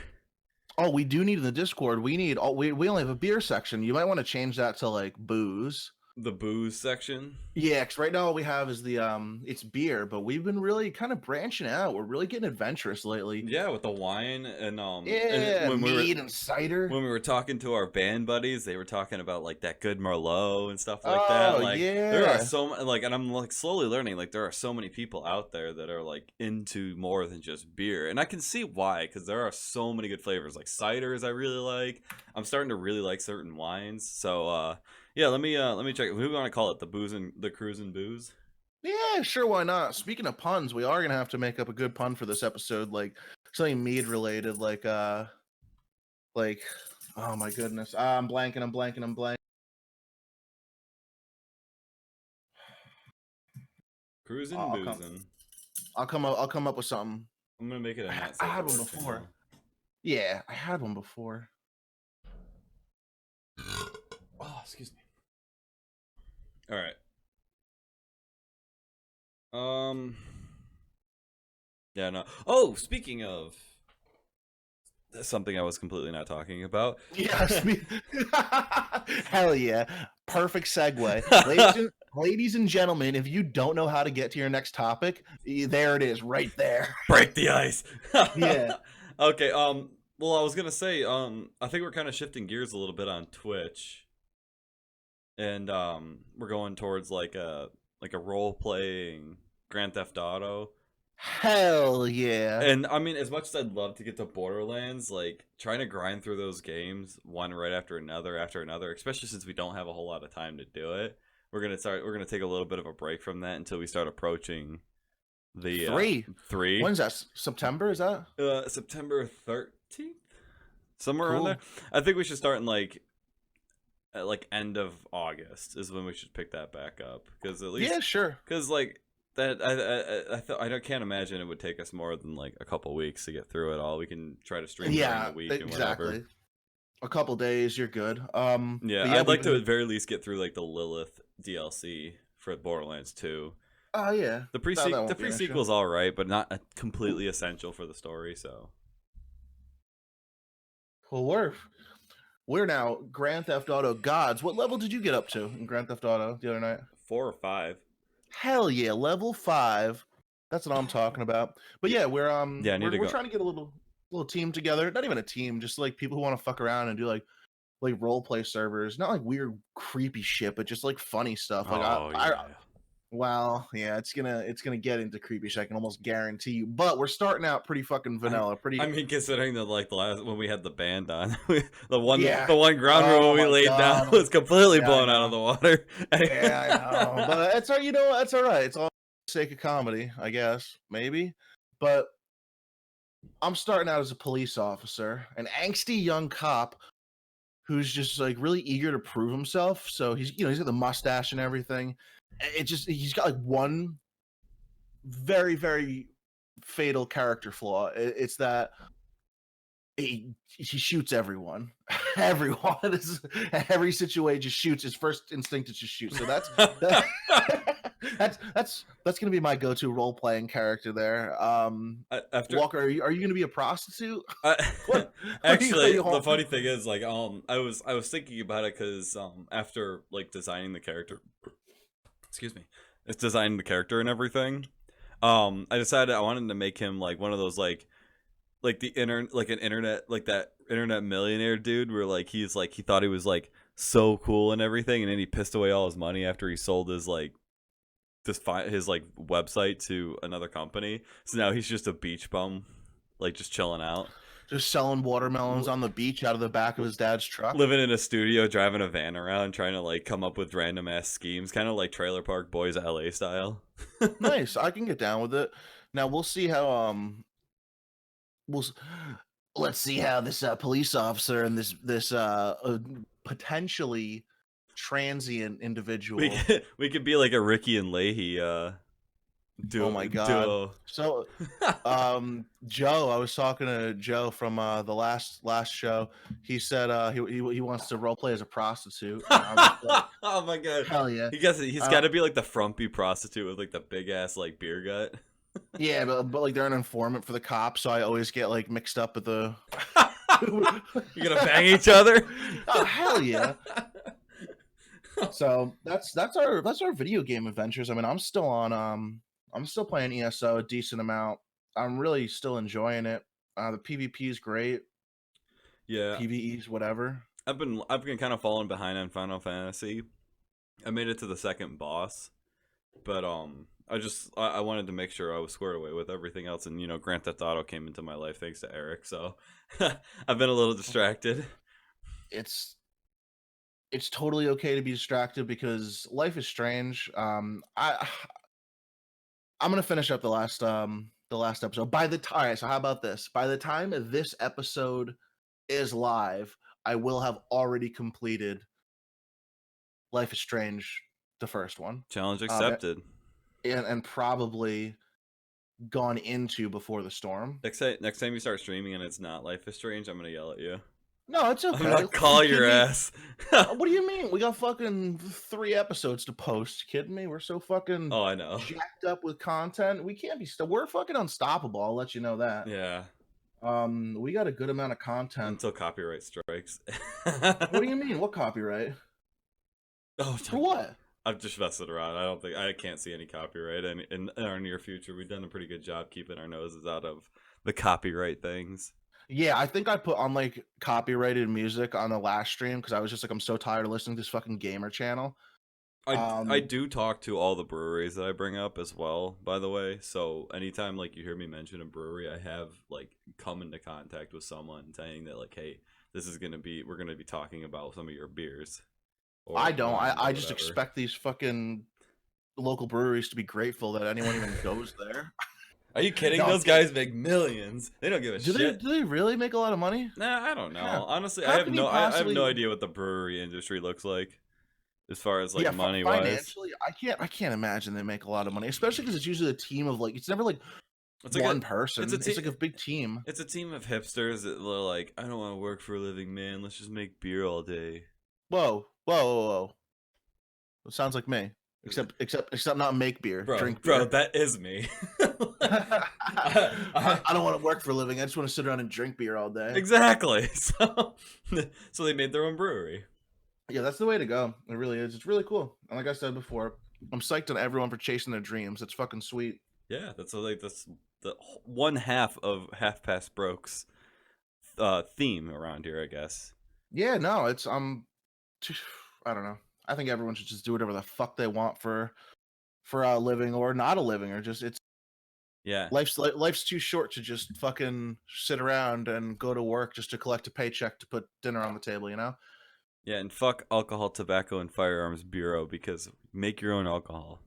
Oh, we do need in the Discord. We need we only have a beer section. You might want to change that to like booze. The booze section. Yeah, because right now all we have is the it's beer, but we've been really kind of branching out. We're really getting adventurous lately. Yeah, with the wine and Yeah, mead and cider. when we were talking to our band buddies, they were talking about like that good Merlot and stuff like that. Oh Like there are yeah. like, and I'm like slowly learning like there are so many people out there that are like into more than just beer, and I can see why because there are so many good flavors like ciders I really like. I'm starting to really like certain wines. So yeah, let me check. Who do we want to call it? The cruise and booze. Yeah, sure, why not? Speaking of puns, we are gonna have to make up a good pun for this episode, like something mead related, like oh my goodness. I'm blanking, I'm blanking. Cruising, I'll come boozing. I'll come up with something. I'm gonna make it a not I safe had for one work thing before. though. Yeah, I had one before. Oh, excuse me. All right. Yeah, no. Oh, speaking of something I was completely not talking about. Yes, hell yeah. Perfect segue. Ladies and gentlemen, if you don't know how to get to your next topic, there it is, right there. Break the ice. Yeah. Okay, well I was gonna say, I think we're kind of shifting gears a little bit on Twitch. And we're going towards like a role playing Grand Theft Auto. Hell yeah. And I mean, as much as I'd love to get to Borderlands, like trying to grind through those games one right after another, especially since we don't have a whole lot of time to do it. We're gonna take a little bit of a break from that until we start approaching the Three. three. When's that? September, is that? September 13th, somewhere around there. Cool. I think we should start in like at like end of August is when we should pick that back up because at least Yeah, sure. because like that I can't imagine it would take us more than like a couple weeks to get through it all. We can try to stream during the Yeah, week and whatever. exactly. A couple days, you're good. Yeah, But yeah, I'd we've like to been at very least get through like the Lilith DLC for Borderlands 2. oh yeah. The That the won't be pre an issue. sequel's all right, but not completely essential for the story. So Well, we're now Grand Theft Auto gods. What level did you get up to in Grand Theft Auto the other night? 4 or 5. Hell yeah, level 5. That's what I'm talking about. But yeah, Yeah, I need to we're go. trying to get a little team together. Not even a team, just like people who want to fuck around and do like role play servers. Not like weird creepy shit, but just like funny stuff. Like Oh yeah. well, yeah, it's gonna get into creepy shit, I can almost guarantee you. But we're starting out pretty fucking vanilla. I Pretty mean, considering that like the last when we had the band on, yeah. the one ground rule Oh we my laid down god. was completely Yeah, I blown out of know. the water. Yeah, I know. But it's all that's all right. It's all for the sake of comedy, I guess. Maybe. But I'm starting out as a police officer, an angsty young cop who's just like really eager to prove himself. So he's got the mustache and everything. It just he's got like one very fatal character flaw. It's that he shoots everyone. Everyone is every situation just shoots. His first instinct is just shoot. So that, that's gonna be my go-to role-playing character there. After Walker, are you gonna be a prostitute? I, What are actually, you the funny thing is, like, I was thinking about it because, after like designing the character, excuse me, it's designing the character and everything. I decided I wanted to make him like one of those like the like an internet like that internet millionaire dude where like he's like he thought he was like so cool and everything, and then he pissed away all his money after he sold his like his like website to another company. So now he's just a beach bum, like just chilling out, just selling watermelons on the beach out of the back of his dad's truck? living in a studio, driving a van around, trying to like come up with random ass schemes, kind of like Trailer Park Boys LA style. Nice, I can get down with it. Now we'll see how we'll let's see how this police officer and this potentially transient individual. We could be like a Ricky and Leahy Oh my god. Duo. So Joe, I was talking to Joe from the last show. He said he wants to role play as a prostitute. And I was like, Oh my god. hell yeah. He's got to be like the frumpy prostitute with like the big ass like beer gut. Yeah, but like they're an informant for the cops, so I always get like mixed up with the You're gonna bang each other? Oh hell yeah. So that's our video game adventures. I mean, I'm still playing ESO a decent amount. I'm really still enjoying it. The PvP is great. Yeah. PvE's whatever. I've been kind of falling behind on Final Fantasy. I made it to the second boss, but I wanted to make sure I was squared away with everything else, and Grand Theft Auto came into my life thanks to Eric, so I've been a little distracted. It's totally okay to be distracted because life is strange. I'm gonna finish up the last episode. All right, so how about this? By the time this episode is live, I will have already completed Life is Strange, the first one. Challenge accepted. And probably gone into Before the Storm. Next time you start streaming and it's not Life is Strange, I'm gonna yell at you. No, it's okay. I'm gonna call your ass. What do you mean? We got fucking 3 episodes to post. Kidding me? We're so fucking Oh, I know. jacked up with content. We can't be still. We're fucking unstoppable. I'll let you know that. Yeah. We got a good amount of content Until copyright strikes. What do you mean? What copyright? Oh, For what? I've just messed around. I can't see any copyright in our near future. We've done a pretty good job keeping our noses out of the copyright things. Yeah, I think I put on like copyrighted music on the last stream because I was just like, I'm so tired of listening to this fucking gamer channel. I do talk to all the breweries that I bring up as well, by the way. So anytime like you hear me mention a brewery, I have like come into contact with someone saying that like, hey, we're gonna be talking about some of your beers. I don't. I just expect these fucking local breweries to be grateful that anyone even goes there. Are you kidding? Those guys make millions. They don't give a shit. Do they really make a lot of money? Nah, I don't know. Yeah. Honestly, I have no idea what the brewery industry looks like as far as like money wise. Financially, I can't imagine they make a lot of money, especially because it's usually a team of like, it's never like one person. It's like a big team. It's a team of hipsters that are like, I don't want to work for a living, man. Let's just make beer all day. Whoa. It sounds like me. Except not make beer, drink beer. Bro, that is me. I don't want to work for a living. I just want to sit around and drink beer all day. Exactly. So they made their own brewery. Yeah, that's the way to go. It really is. It's really cool. And like I said before, I'm psyched on everyone for chasing their dreams. It's fucking sweet. Yeah, that's the one half of Half Past Broke's theme around here, I guess. Yeah, no, it's I don't know. I think everyone should just do whatever the fuck they want for a living or not a living, or just life's too short to just fucking sit around and go to work just to collect a paycheck to put dinner on the table, you know? Yeah, and fuck Alcohol, Tobacco, and Firearms Bureau because make your own alcohol.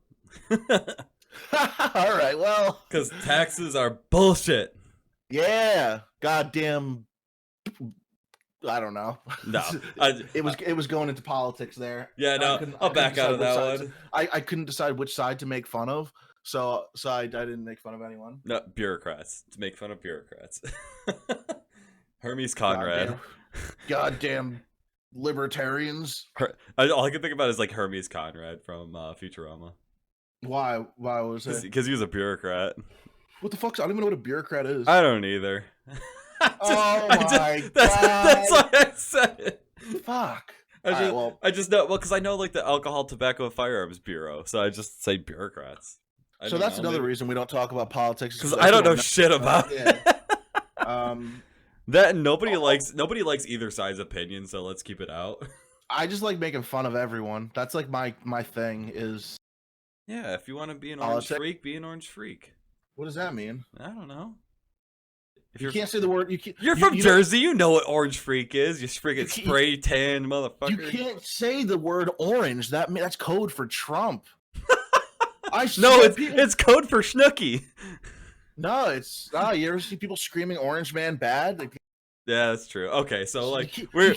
All right, well, because taxes are bullshit. Yeah, goddamn. I don't know. No, it was going into politics there. Yeah, no, I'll back out of that one. I couldn't decide which side to make fun of, so I didn't make fun of anyone. No, bureaucrats. To make fun of bureaucrats. Hermes Conrad. Goddamn libertarians. All I can think about is like Hermes Conrad from Futurama. Why was it? Because he was a bureaucrat. What the fuck? I don't even know what a bureaucrat is. I don't either. Oh my god! That's why I said it. Fuck. I just know because I know like the Alcohol, Tobacco, and Firearms Bureau, so I just say bureaucrats. So that's another reason we don't talk about politics because I don't know shit about it. That nobody likes either side's opinion, so let's keep it out. I just like making fun of everyone. That's like my thing is. Yeah, if you want to be an orange freak, be an orange freak. What does that mean? I don't know. If you can't say the word, you're from Jersey. You know what orange freak is. You freaking spray tan motherfucker. You can't say the word orange. That's code for Trump. It's code for Snooki. No, it's you ever see people screaming "Orange Man bad"? Yeah, that's true. Okay, so You like can't, we're you we're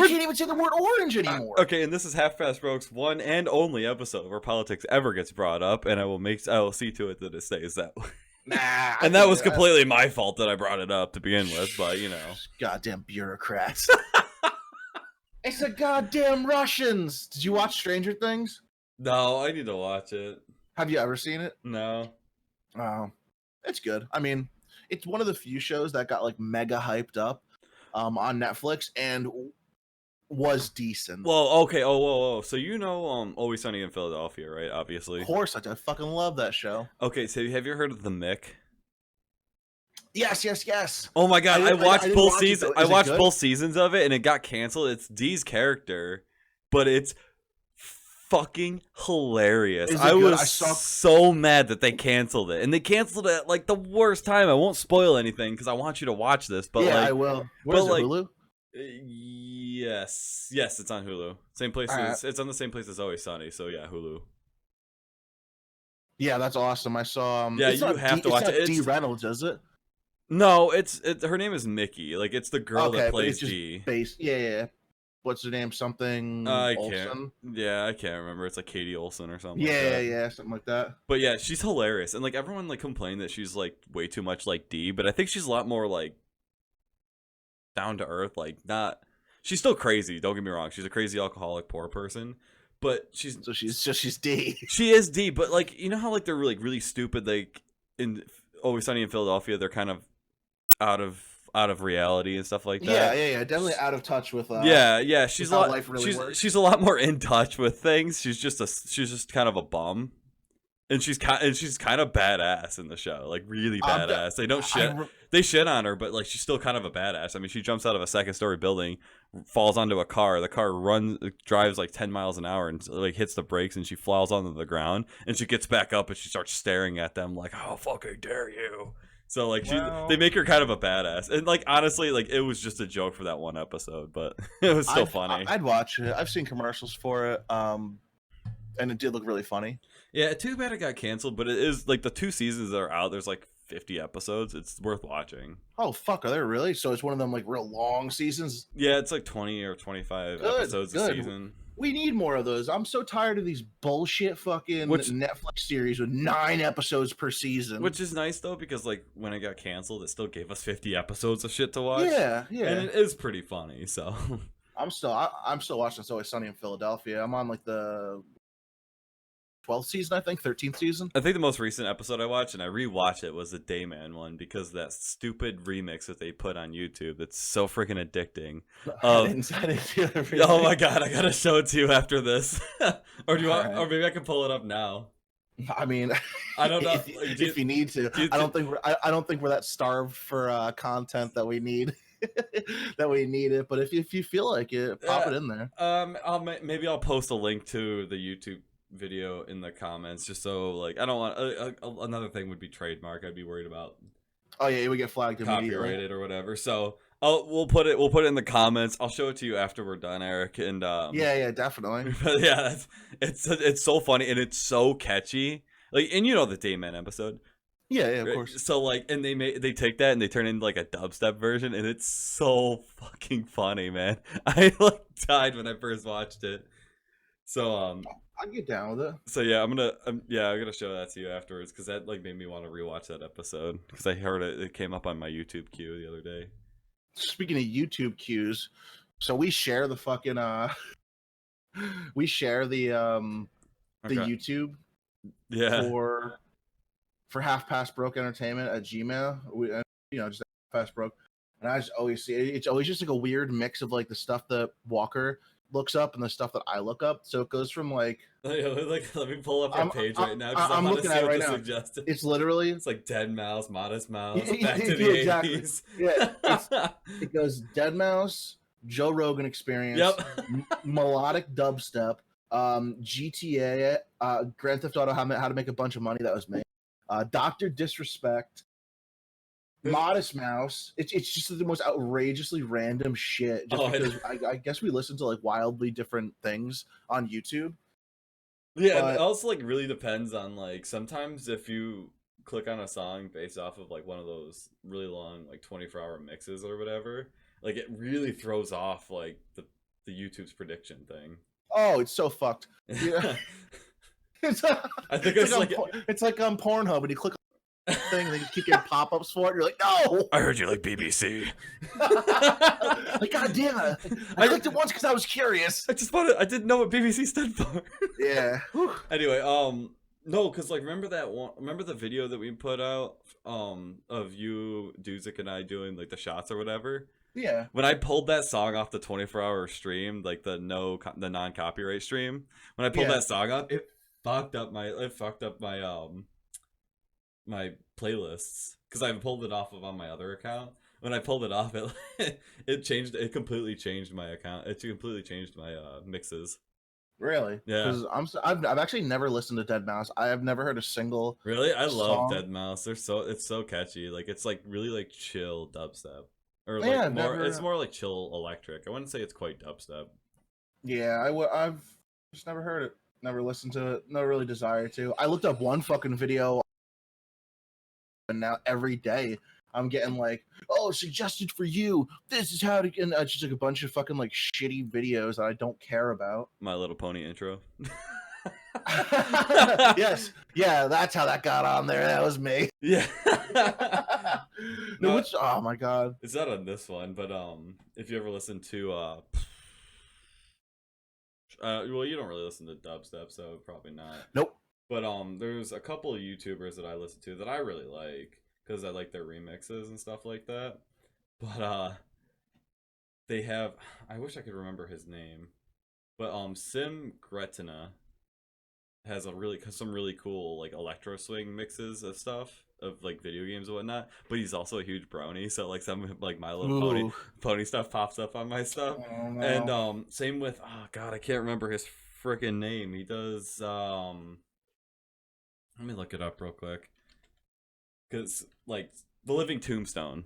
can't even say the word orange anymore. okay, and this is Half Past Broke's one and only episode where politics ever gets brought up, and I will see to it that it stays that way. Nah, I And that think was completely my fault that I brought it up to begin with, but you know. goddamn bureaucrats. It's the goddamn Russians. Did you watch Stranger Things? No, I need to watch it. Have you ever seen it? No. Oh, it's good. I mean, it's one of the few shows that got like mega hyped up on Netflix and was decent. Well, okay. Oh, whoa, whoa. So you know, Always Sunny in Philadelphia, right? Obviously. Of course, I fucking love that show. Okay, so have you heard of the Mick? Yes, yes, yes. Oh my god, I watched didn't both watch it, seasons. though. I Is it watched good? both seasons of it, and it got canceled. It's Dee's character, but it's fucking hilarious. Is it I good? was I saw- so mad that they canceled it, and they canceled it at like the worst time. I won't spoil anything because I want you to watch this. But yeah, like, I will. Where is it? like, Hulu? yes, yes, it's on Hulu. Same place as it's on the same place as Always Sunny. So yeah, Hulu. Yeah, that's awesome. I saw. Yeah, it's you not have D, to watch it's it. not D It's, Reynolds, is it? no, it's her name is Mickey. Like it's the girl Okay, that but plays it's just D. based. Yeah, yeah. What's her name? Something I Olsen. can't. Yeah, I can't remember. It's like Katie Olsen or something. Yeah, like that. yeah, something like that. But yeah, she's hilarious, and like everyone like complained that she's like way too much like D, but I think she's a lot more like down to earth. Like not. She's still crazy. Don't get me wrong. She's a crazy alcoholic poor person, but she's She's D. she is D. But like you know how like they're really stupid. Like in Always Sunny in Philadelphia, they're kind of out of reality and stuff like that. Yeah. Definitely out of touch with. Yeah. She's a how lot. life really works. She's a lot more in touch with things. She's just kind of a bum, and she's kind of badass in the show. Like really badass. They don't shit. They shit on her, but like she's still kind of a badass. I mean, she jumps out of a second-story building, falls onto a car. The car drives like 10 miles an hour, and like hits the brakes, and she falls onto the ground. And she gets back up, and she starts staring at them like, "How fucking dare you!" So like they make her kind of a badass, and like honestly, like it was just a joke for that one episode, but it was still funny. I'd watch it. I've seen commercials for it, and it did look really funny. Yeah, too bad it got canceled, but it is like the 2 seasons that are out. There's like 50 episodes. It's worth watching. Oh fuck, are there really? So it's one of them like real long seasons. Yeah, it's like 20 or 25 episodes a season. We need more of those. I'm so tired of these bullshit fucking Netflix series with 9 episodes per season. Which is nice though, because like when it got canceled, it still gave us 50 episodes of shit to watch. Yeah. And it is pretty funny. So I'm still watching It's Always Sunny in Philadelphia. I'm on like the 12th season, I think, 13th season. I think the most recent episode I watched, and I rewatched it, was the Dayman one because of that stupid remix that they put on YouTube. That's so freaking addicting. Oh my god, I gotta show it to you after this. Or do you want? Right. Or maybe I can pull it up now. I mean, I don't know if you need to. I don't think we're that starved for content that we need. That we need it. But if you feel like it, pop it in there. Maybe I'll post a link to the YouTube video in the comments, just so like I don't want another thing would be trademark. I'd be worried about. Oh yeah, it would get flagged copyrighted or whatever. So we'll put it in the comments. I'll show it to you after we're done, Eric. And yeah, definitely. But yeah, it's so funny and it's so catchy. Like, and you know the Dayman episode. Yeah, of course. So like, and they take that and they turn it into like a dubstep version, and it's so fucking funny, man. I like died when I first watched it. So I'll get down with it. So yeah, I'm gonna show that to you afterwards because that like made me want to rewatch that episode because I heard it came up on my YouTube queue the other day. Speaking of YouTube queues, so we share the fucking we share the YouTube for Half Past Broke Entertainment at Gmail. We just Half Past Broke, and I just always see it's always just like a weird mix of like the stuff that Walker looks up and the stuff that I look up. So it goes from like let me pull up our page right now. I'm looking at it right now. Suggested. It's literally it's like Dead Mouse, Modest Mouse, back to the 80s. Yeah, it goes Dead Mouse, Joe Rogan Experience, melodic dubstep, GTA, Grand Theft Auto, how to make a bunch of money that was made, Dr. Disrespect, Modest Mouse. It's just the most outrageously random shit. Just because I guess we listen to like wildly different things on YouTube. Yeah, and it also like really depends on like sometimes if you click on a song based off of like one of those really long like 24-hour mixes or whatever, like it really throws off like the YouTube's prediction thing. Oh, it's so fucked. Yeah. It's, I think it's it's like like it's like on Pornhub and you click on the thing and they just keep getting pop-ups for it. You're like, no. I heard you like BBC. Like, God damn it! I clicked it once because I was curious. I didn't know what BBC stood for. Yeah. Whew. Anyway, no, because like remember that one? Remember the video that we put out, of you, Duzik, and I doing like the shots or whatever? Yeah. When I pulled that song off the 24-hour stream, like the non-copyright stream, when I pulled Yeah. that song up, it fucked up my my playlists because I pulled it off of on my other account. When I pulled it off, it completely changed my account. It completely changed my mixes. Really? Yeah. Because I've actually never listened to Dead Mouse. I have never heard a single. Really, I love song. Dead Mouse. It's so catchy. Like it's like really like chill dubstep, or like Yeah, it's more like chill electric. I wouldn't say it's quite dubstep. Yeah, I've just never heard it. Never listened to it. No really desire to. I looked up one fucking video, and now every day I'm getting like, oh, suggested for you. This is how to. And just like a bunch of fucking like shitty videos that I don't care about. My Little Pony intro. Yes, yeah, that's how that got on there. That was me. Yeah. No, Which, oh my god, it's not on this one, but if you ever listen to well, you don't really listen to dubstep, so probably not. nope. But there's a couple of YouTubers that I listen to that I really like because I like their remixes and stuff like that. But they have, I wish I could remember his name, but Sim Gretina has some really cool like electro swing mixes of stuff of like video games and whatnot. But he's also a huge brony, so like some like My Little Pony stuff pops up on my stuff. Oh, no. And same with, oh god, I can't remember his freaking name. He does let me look it up real quick, because like The Living Tombstone,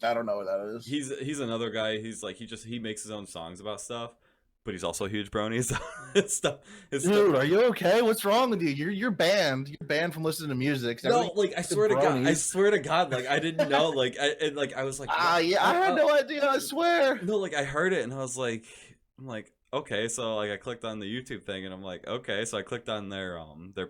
I don't know what that is. he's another guy. He's like he makes his own songs about stuff, but he's also a huge brony. So his stuff, Dude, are you okay? What's wrong with you? You're banned. You're banned from listening to music. No, like I swear to God, like I didn't know, like I was like, yeah, I had no idea. I swear. no, like I heard it and I was like, I'm like, okay, so like I clicked on the YouTube thing and I'm like, okay, so I clicked on their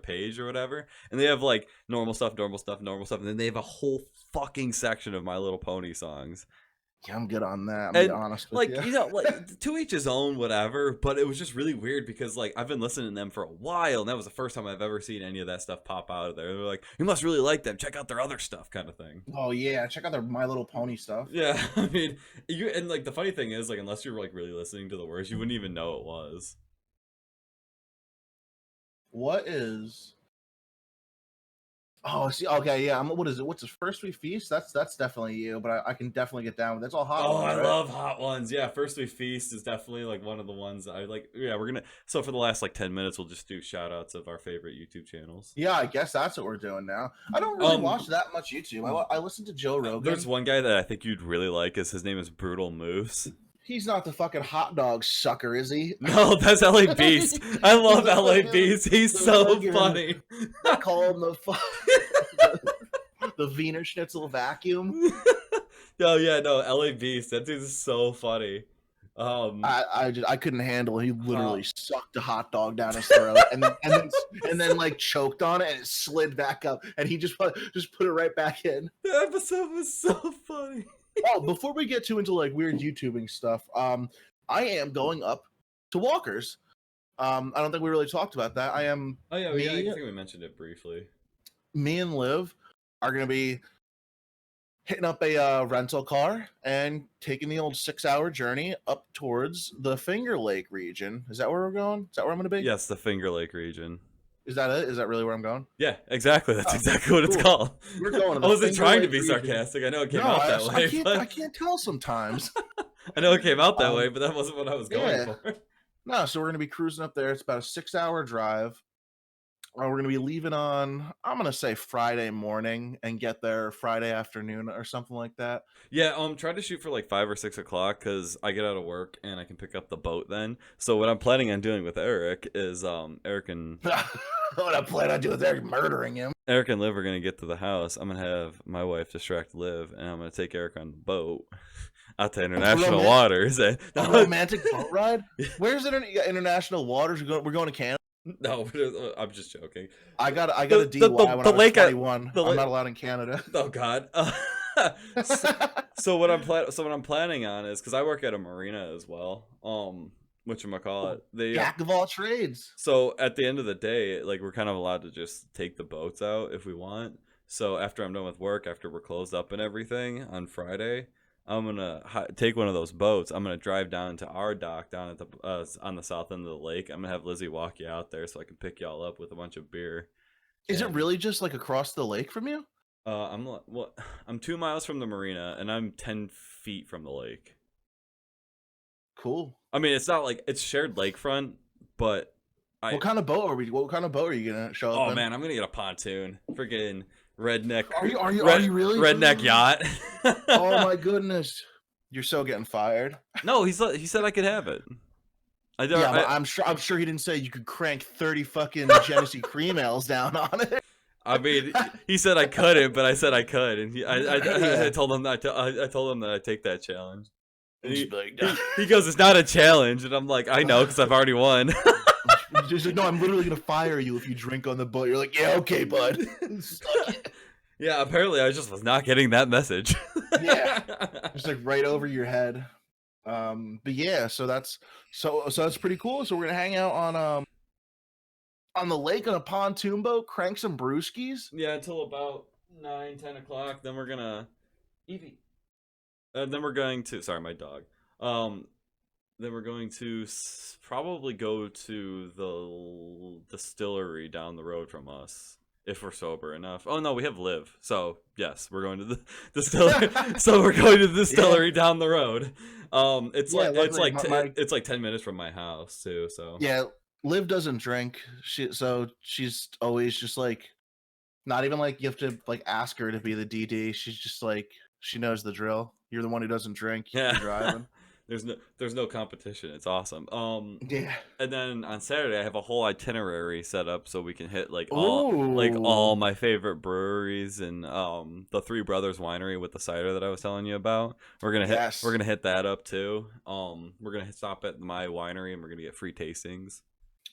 page or whatever, and they have like normal stuff, and then they have a whole fucking section of My Little Pony songs. Yeah, I'm good on that. I'm gonna be honest with like you. you know, like to each his own, whatever. But it was just really weird because like I've been listening to them for a while, and that was the first time I've ever seen any of that stuff pop out of there. They're like, you must really like them. Check out their other stuff, kind of thing. Oh yeah, check out their My Little Pony stuff. Yeah, I mean, and like the funny thing is, like unless you're like really listening to the words, you wouldn't even know it was. What is? Oh, see, okay, yeah. What is it? What's this? First We Feast? That's definitely you, but I can definitely get down with it. That's all hot. Oh, ones, I right? love hot ones. Yeah, First We Feast is definitely like one of the ones I like. Yeah, we're gonna. So for the last like 10 minutes, we'll just do shout outs of our favorite YouTube channels. Yeah, I guess that's what we're doing now. I don't really watch that much YouTube. I listen to Joe Rogan. There's one guy that I think you'd really like. His name is Brutal Moose. He's not the fucking hot dog sucker, is he? No, that's LA Beast. I love LA Beast. He's so funny. They call him the Wiener Schnitzel vacuum. Oh yeah, no, LA Beast. That dude is so funny. I couldn't handle it. He literally sucked a hot dog down his throat and then like choked on it and it slid back up and he just put it right back in. The episode was so funny. Oh, before we get into like weird YouTubing stuff, I am going up to Walker's. I don't think we really talked about that. I am. Oh yeah, I think we mentioned it briefly. Me and Liv are gonna be hitting up a rental car and taking the old 6-hour journey up towards the Finger Lake region. Is that where we're going? Is that where I'm gonna be? Yes, the Finger Lake region. Is that it? Is that really where I'm going? Yeah, exactly. That's exactly what it's called. We're going to the I wasn't Finger trying to Lake be region. sarcastic. I know it came out that way. I can't tell sometimes. I know it came out that way, but that wasn't what I was going for. No, so we're going to be cruising up there. It's about a 6-hour drive. We're going to be leaving on, I'm going to say Friday morning and get there Friday afternoon or something like that. Yeah, try to shoot for like 5 or 6 o'clock because I get out of work and I can pick up the boat then. So what I'm planning on doing with Eric is Eric and What I plan on doing is Eric murdering him. Eric and Liv are gonna get to the house, I'm gonna have my wife distract Liv, and I'm gonna take Eric on the boat out to international Roman- waters. a romantic boat ride? Where's international waters? We're going to Canada. No, I'm just joking. I got a DUI when The I was lake at 21. the I'm lake. not allowed in Canada. Oh God. so, so what I'm planning on is because I work at a marina as well. Whatchamacallit, they Jack of all trades. so at the end of the day, like we're kind of allowed to just take the boats out if we want. So after I'm done with work, after we're closed up and everything on Friday, I'm gonna take one of those boats. I'm gonna drive down to our dock down at the on the south end of the lake. I'm gonna have Lizzie walk you out there so I can pick y'all up with a bunch of beer. Is it And really just like across the lake from you? I'm 2 miles from the marina and I'm 10 feet from the lake. Cool. I mean, it's not like it's shared lakefront, but What kind of boat are we? What kind of boat are you gonna show up oh in? man, I'm gonna get a pontoon. Freaking redneck. Are you really? Redneck yacht? Oh my goodness. You're so getting fired. No, he said I could have it. Yeah, but I'm sure he didn't say you could crank 30 fucking Genesee cream ales down on it. I mean, he said I couldn't, but I said I could, and I told him that I told him that I'd take that challenge. And he goes, "It's not a challenge," and I'm like, "I know, because I've already won." He's like, "No, I'm literally gonna fire you if you drink on the boat." You're like, "Yeah, okay, bud." Yeah, apparently I just was not getting that message. Yeah, just like right over your head. But yeah, so that's pretty cool. So we're gonna hang out on the lake on a pontoon boat, crank some brewskis. Yeah, until about 9-10 o'clock. Then we're gonna Evie. Then we're going to sorry, my dog. Then we're going to probably go to the distillery down the road from us if we're sober enough. Oh no, we have Liv. So yes, we're going to the distillery. So we're going to the distillery down the road. It's it's like 10 minutes from my house too. So yeah, Liv doesn't drink. She's always just like, not even like you have to like ask her to be the DD. She's just like, she knows the drill. You're the one who doesn't drink. Yeah. You're driving. There's no competition. It's awesome. Yeah. And then on Saturday I have a whole itinerary set up so we can hit all my favorite breweries and the Three Brothers Winery with the cider that I was telling you about. We're gonna hit that up too. We're gonna stop at my winery and we're gonna get free tastings.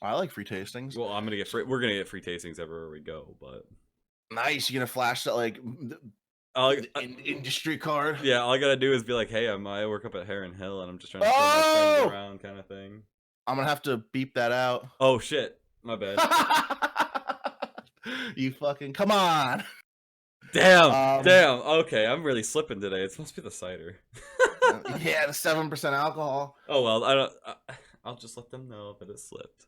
I like free tastings. Well, we're gonna get free tastings everywhere we go, but nice. You're gonna flash that like industry card. Yeah, all I gotta do is be like, "Hey, I work up at Heron Hill, and I'm just trying to turn my friends around," kind of thing. I'm gonna have to beep that out. Oh shit, my bad. You fucking come on. Damn. Okay, I'm really slipping today. It must be the cider. Yeah, the 7% alcohol. Oh well, I'll just let them know that it slipped.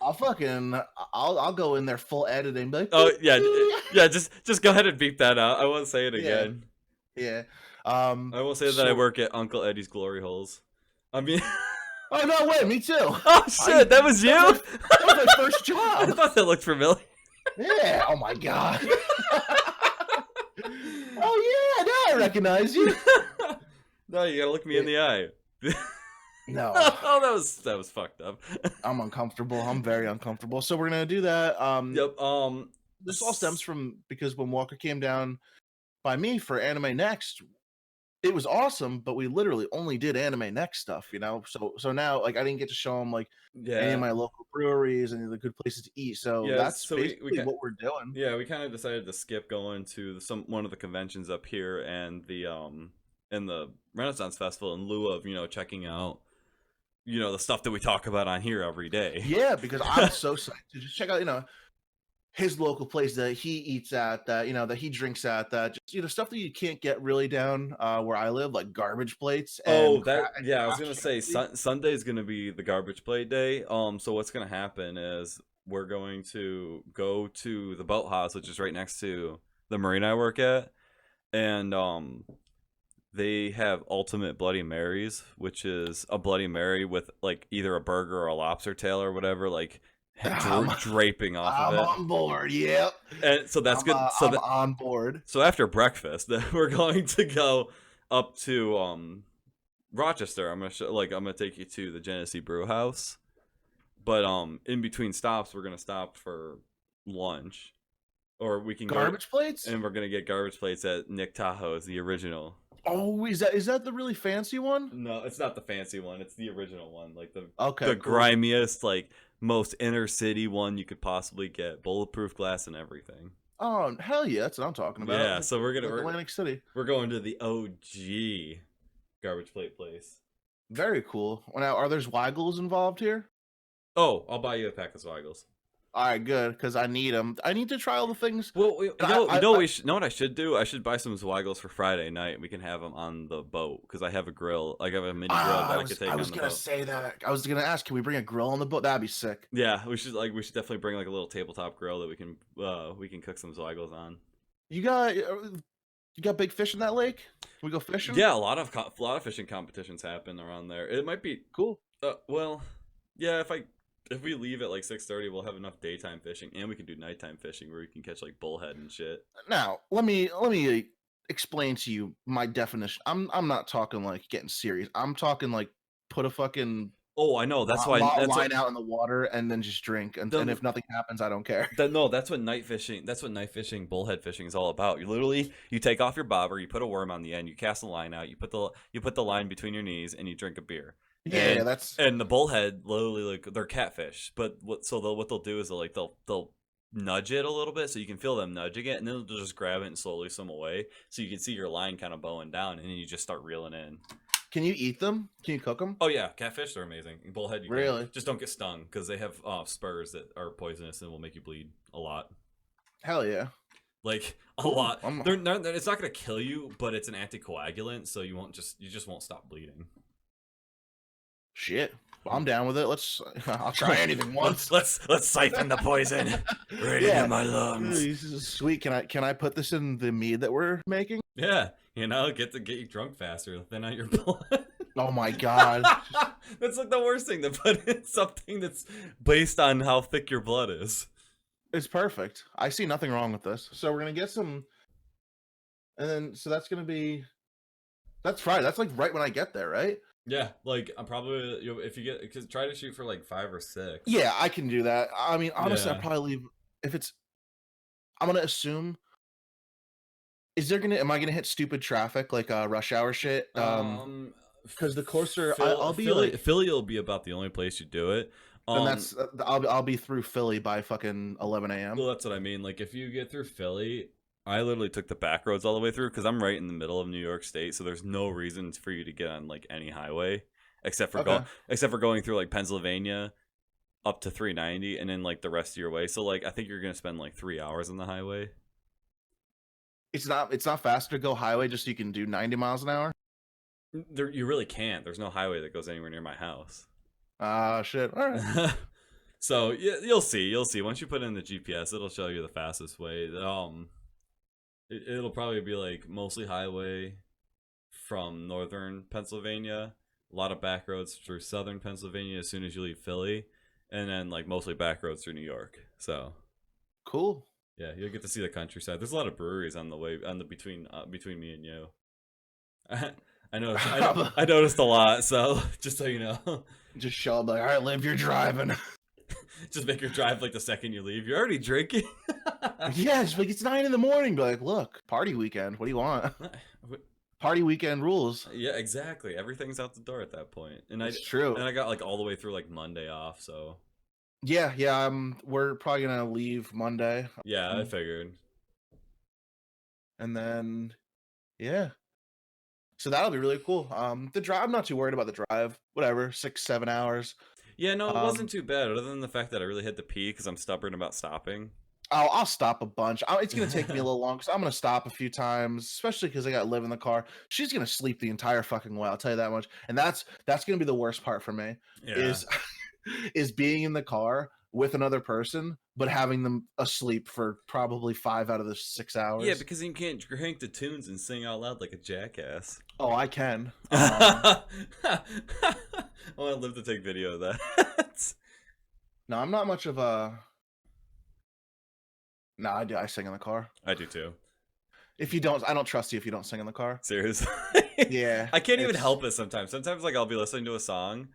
I'll go in there full editing. Like, oh yeah. Just go ahead and beep that out. I won't say it again. Yeah. I won't say that I work at Uncle Eddie's Glory Holes. I mean. Oh no way, me too. Oh shit, that was you. That was my first job. I thought that looked familiar. Yeah. Oh my god. Oh yeah, now I recognize you. No, you gotta look me in the eye. No. Oh, that was fucked up. I'm uncomfortable. I'm very uncomfortable. So we're gonna do that. Yep. This all stems from because when Walker came down by me for Anime Next, it was awesome, but we literally only did Anime Next stuff, you know. So now, like, I didn't get to show him like any of my local breweries, any of the good places to eat. So that's basically what we're doing. Yeah, we kind of decided to skip going to one of the conventions up here and the Renaissance Festival in lieu of checking out the stuff that we talk about on here every day. Yeah, because I'm so psyched to just check out his local place that he eats at, that that he drinks at, that just stuff that you can't get really down where I live, like garbage plates. I was gonna say Sunday is gonna be the garbage plate day. So what's gonna happen is we're going to go to the boathouse, which is right next to the marina I work at, and they have Ultimate Bloody Marys, which is a Bloody Mary with like either a burger or a lobster tail or whatever, like draping off of it. I'm on board. Yep. And so that's good. So I'm on board. So after breakfast, we're going to go up to Rochester. I'm gonna take you to the Genesee Brew House, but in between stops, we're gonna stop for lunch. or we can go to, Garbage plates? and we're gonna get garbage plates at Nick Tahoe's, the original. Oh, is that the really fancy one? No, it's not the fancy one. It's the original one, like the Okay, cool. grimiest, like most inner city one you could possibly get. Bulletproof glass and everything. Oh, hell yeah, that's what I'm talking about. Yeah, so Like Atlantic City. we're going to the OG garbage plate place. Very cool. Now, are there Zweigels involved here? Oh, I'll buy you a pack of Swaggles. All right, good, because I need them. I need to try all the things. Well, you And know, you know, we should, know what I should do? I should buy some Swaggles for Friday night. We can have them on the boat because I have a grill. Like, I have a mini grill that I could take I on was the gonna boat. say that. I was gonna ask, can we bring a grill on the boat? That'd be sick. Yeah, we should definitely bring like a little tabletop grill that we can cook some Swaggles on. You got big fish in that lake? Can we go fishing? Yeah, a lot of fishing competitions happen around there. It might be Cool. well, yeah. If we leave at like 6:30, we'll have enough daytime fishing, and we can do nighttime fishing where we can catch like bullhead and shit. Now, let me explain to you my definition. I'm not talking like getting serious. I'm talking like put a fucking Oh, I know. That's why. That's line what. out in the water and then just drink. And if nothing happens, I don't care. No, that's what night fishing. That's what night fishing, bullhead fishing is all about. You take off your bobber, you put a worm on the end, you cast the line out, you put the line between your knees, and you drink a beer. Yeah, And that's and the bullhead literally like they're catfish, but what they'll do is they'll nudge it a little bit so you can feel them nudging it, and then they'll just grab it and slowly swim away, so you can see your line kind of bowing down, and then you just start reeling in. Can you eat them? Can you cook them? Oh yeah, catfish are amazing. Bullhead, you Really? can. Just don't get stung because they have spurs that are poisonous and will make you bleed a lot. Hell yeah. Like a Cool. lot. It's not gonna kill you, but it's an anticoagulant, so you just won't stop bleeding. Shit. Well, I'm down with it. I'll try anything once. Let's siphon the poison right into my lungs. This is sweet. Can I put this in the mead that we're making? Yeah, get you drunk faster, thin out your blood. Oh my god. That's like the worst thing to put in something that's based on how thick your blood is. It's perfect. I see nothing wrong with this. So we're gonna get some, and then that's Friday. That's like right when I get there, right? Yeah, like I'm probably if you get because try to shoot for like 5 or 6. Yeah, I can do that. I mean, honestly, Yeah. I'll probably leave if it's. I'm gonna assume. Am I gonna hit stupid traffic like rush hour shit? Because the coaster, I'll be like, Philly will be about the only place you do it. then that's I'll be through Philly by fucking 11 a.m. Well, that's what I mean. Like if you get through Philly, I literally took the back roads all the way through because I'm right in the middle of New York State, so there's no reason for you to get on like any highway except for going through like Pennsylvania up to 390 and then like the rest of your way. So like I think you're gonna spend like 3 hours on the highway. It's not faster to go highway just so you can do 90 miles an hour. You really can't. There's no highway that goes anywhere near my house. Shit. All right. So yeah, you'll see. Once you put in the GPS, it'll show you the fastest way. It'll probably be like mostly highway from northern Pennsylvania, a lot of back roads through southern Pennsylvania as soon as you leave Philly, and then like mostly back roads through New York. So Cool. yeah, you'll get to see the countryside. There's a lot of breweries on the way between me and you. I noticed a lot. So just so you know, Just show up like, all right, Liv, you're driving. just make your drive like the second you leave. You're already drinking. Yeah, just like it's 9 a.m. Be like, look, party weekend. What do you want? Party weekend rules. Yeah, exactly. Everything's out the door at that point. And It's true. And I got like all the way through like Monday off, so Yeah. We're probably gonna leave Monday. yeah, I figured. And then, yeah. So that'll be really cool. The drive, I'm not too worried about the drive. Whatever, 6-7 hours. Yeah, no, it wasn't too bad, other than the fact that I really had to pee because I'm stubborn about stopping. I'll stop a bunch. It's gonna take me a little long because I'm gonna stop a few times, especially because I got Liv in the car. She's gonna sleep the entire fucking way. I'll tell you that much. And that's gonna be the worst part for me. Yeah. Is being in the car with another person, but having them asleep for probably 5 out of the 6 hours. Yeah, because you can't crank the tunes and sing out loud like a jackass. Oh, I can. I want to live to take video of that. No, I'm not much of a. No, I do. I sing in the car. I do too. If you don't, I don't trust you if you don't sing in the car. Seriously. Yeah. I can't even help it sometimes. Sometimes like I'll be listening to a song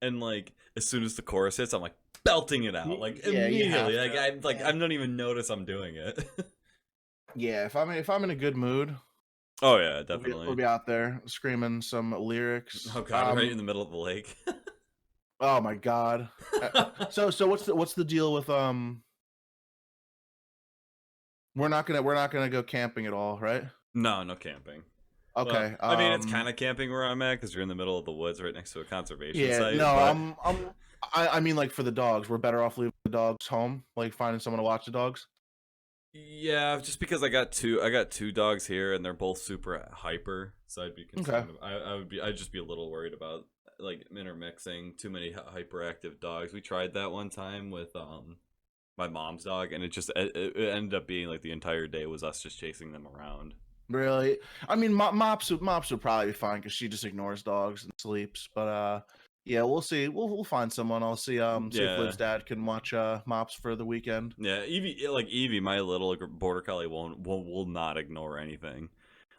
and like as soon as the chorus hits, I'm like belting it out like Yeah, you have immediately. Like to. I'm like Yeah. I don't even notice I'm doing it. Yeah, if I'm in a good mood, Oh yeah, we'll definitely. be out there screaming some lyrics. Oh god, right in the middle of the lake. Oh my god. So what's the deal with we're not gonna go camping at all, right? No, no camping. Well, Okay. I mean, it's kind of camping where I'm at because you're in the middle of the woods, right next to a conservation Yeah, no, site. But I mean like for the dogs, we're better off leaving the dogs home, like finding someone to watch the dogs. yeah, just because I got two dogs here, and they're both super hyper, so I'd be Okay. concerned. I'd just be a little worried about like intermixing too many hyperactive dogs. We tried that one time with my mom's dog, and it ended up being like the entire day was us just chasing them around. Really? I mean, Mops would probably be fine because she just ignores dogs and sleeps. But yeah, we'll see. We'll find someone. I'll see if Yeah, Liv's dad can watch Mops for the weekend. yeah. Evie, my little border collie will not ignore anything.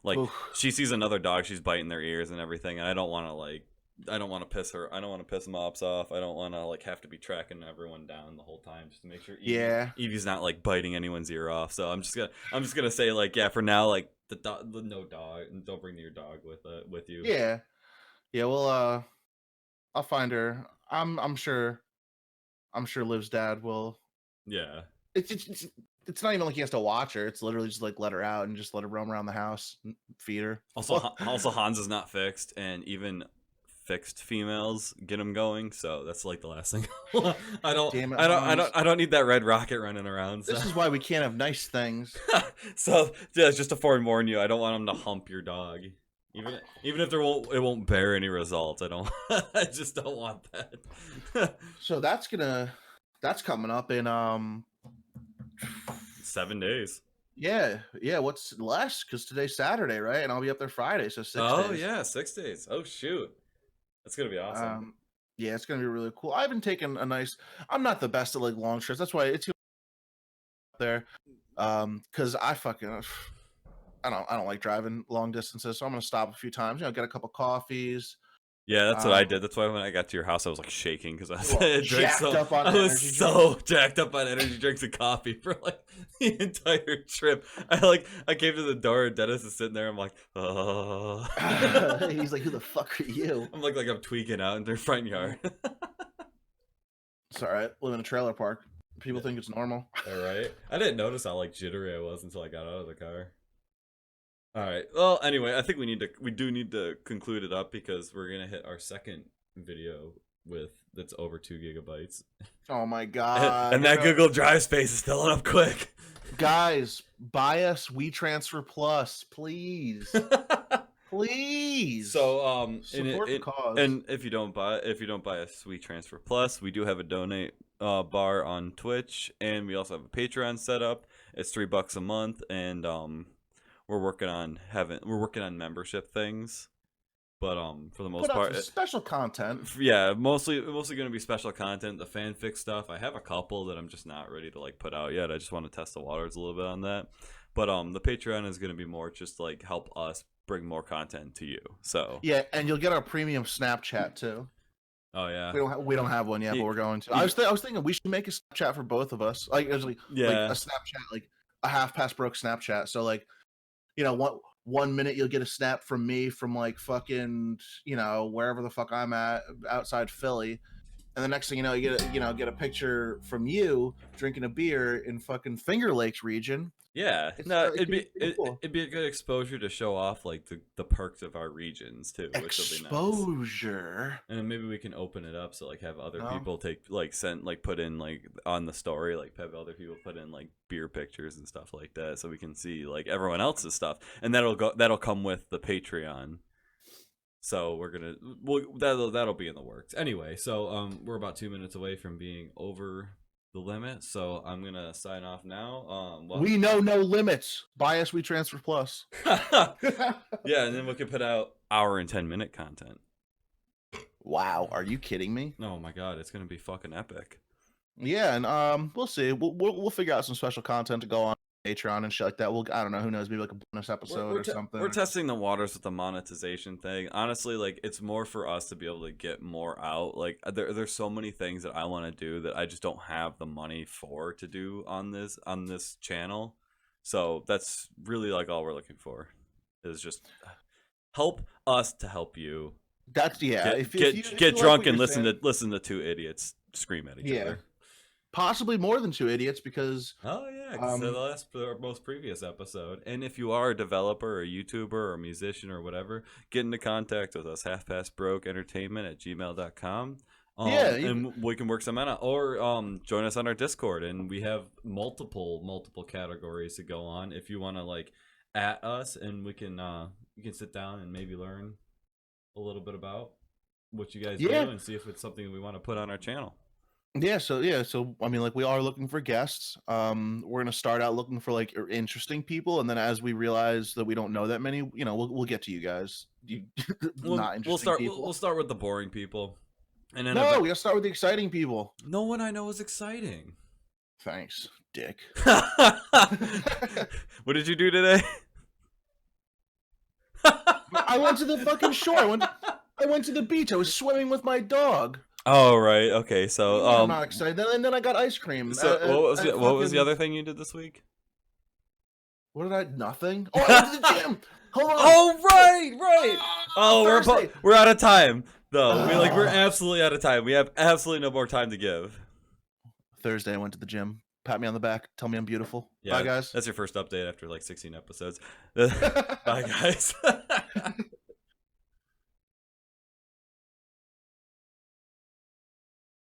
Like Oof. she sees another dog, she's biting their ears and everything, and I don't want to piss her. I don't want to piss Mops off. I don't want to like have to be tracking everyone down the whole time just to make sure Yeah, Evie's not like biting anyone's ear off. So I'm just gonna say like yeah for now like no dog, don't bring your dog with you. yeah, yeah. Well, I'll find her. I'm sure Liv's dad will. Yeah. It's not even like he has to watch her. It's literally just like let her out and just let her roam around the house, and feed her. Also Hans is not fixed, and even fixed females get him going. So that's like the last thing. Damn it, Hans. I don't need that red rocket running around. So This is why we can't have nice things. so yeah, just to forewarn you, I don't want him to hump your dog. Even if it won't bear any results. I don't. I just don't want that. So that's coming up in 7 days. yeah, what's less because today's Saturday, right? And I'll be up there Friday, so 6 days. Yeah, 6 days. Oh shoot, that's gonna be awesome. Um, yeah, it's gonna be really cool. I haven't taken a nice. I'm not the best at like long trips. That's why it's up there. Because I don't like driving long distances, so I'm gonna stop a few times. Get a couple coffees. Yeah, that's what I Um, did. That's why when I got to your house, I was like shaking because well, I drank jacked up on I was energy so jacked up on energy drinks and coffee for like the entire trip. I came to the door and Dennis is sitting there. I'm like, oh. drinks. He's like, "Who the fuck are you?" I'm like I'm tweaking out in their front yard. It's all right. Live in a trailer park. People think it's normal. All right. I didn't notice how like jittery I was until I got out of the car. All right. Well, anyway, I think we do need to conclude it up because we're gonna hit our second video that's over 2 gigabytes, Oh my god! and that Google Drive space is filling up quick. Guys, buy us WeTransfer Plus, please, please. So Support the cause. and if you don't buy a Sweet Transfer Plus, we do have a donate bar on Twitch, and we also have a Patreon set up. It's $3 a month, and we're working on membership things, but for the most Put out part some special content. yeah, mostly going to be special content. The fanfic stuff, I have a couple that I'm just not ready to like put out yet. I just want to test the waters a little bit on that. But the Patreon is going to be more just like help us bring more content to you. So Yeah, and you'll get our premium Snapchat too. oh yeah, We don't have one yet, but we're going to. I was thinking we should make a Snapchat for both of us. Like it was like yeah. a Snapchat, like a half past broke Snapchat. So like one minute you'll get a snap from me from like fucking wherever the fuck I'm at outside Philly, and the next thing you know you get a picture from you drinking a beer in fucking Finger Lakes region. Yeah, It's no, it can be pretty cool. it'd be a good exposure to show off like the perks of our regions too, which will be nice. Exposure. And then maybe we can open it up so like have other No. people put in like on the story, like have other people put in like beer pictures and stuff like that, so we can see like everyone else's stuff, and that'll come with the Patreon. So that'll be in the works anyway. So we're about 2 minutes away from being over the limit, so I'm gonna sign off now. We know no limits. Buy us WeTransfer Plus. Yeah, and then we can put out hour and 10 minute content. Wow, are you kidding me? Oh my god, it's gonna be fucking epic. Yeah, and we'll see. We'll figure out some special content to go on Patreon and shit like that. I don't know, who knows, maybe like a bonus episode or We're something. testing the waters with the monetization thing. Honestly, like it's more for us to be able to get more out. Like there's so many things that I want to do that I just don't have the money for to do on this channel. So that's really like all we're looking for is just help us to help you. That's yeah. If Get you like drunk what and you're saying, listen to two idiots scream at each yeah, other. possibly more than two idiots because Oh yeah, because um the most previous episode. And if you are a developer or a YouTuber or a musician or whatever, get into contact with us, halfpastbroke@gmail.com. yeah, And we can work some out. Or join us on our Discord, and we have multiple categories to go on. If you want to like at us, and we can you can sit down and maybe learn a little bit about what you guys yeah. do and see if it's something we want to put on our channel. So I mean, like we are looking for guests. We're gonna start out looking for like interesting people, and then as we realize that we don't know that many, we'll get to you guys. You not interesting We'll people. start with the boring people. And then No, we gotta start with the exciting people. no one I know is exciting. Thanks, Dick. What did you do today? I went to the fucking shore. I went to the beach. I was swimming with my dog. Oh right, okay. So I'm not excited. And then I got ice cream. what was the other thing you did this week? What did I? Nothing. Oh, I went to the gym. Hold on. Oh right. Oh, Thursday. we're out of time though. We're absolutely out of time. We have absolutely no more time to give. Thursday, I went to the gym. Pat me on the back. Tell me I'm beautiful. Yeah, Bye, guys. That's your first update after like 16 episodes. Bye, guys.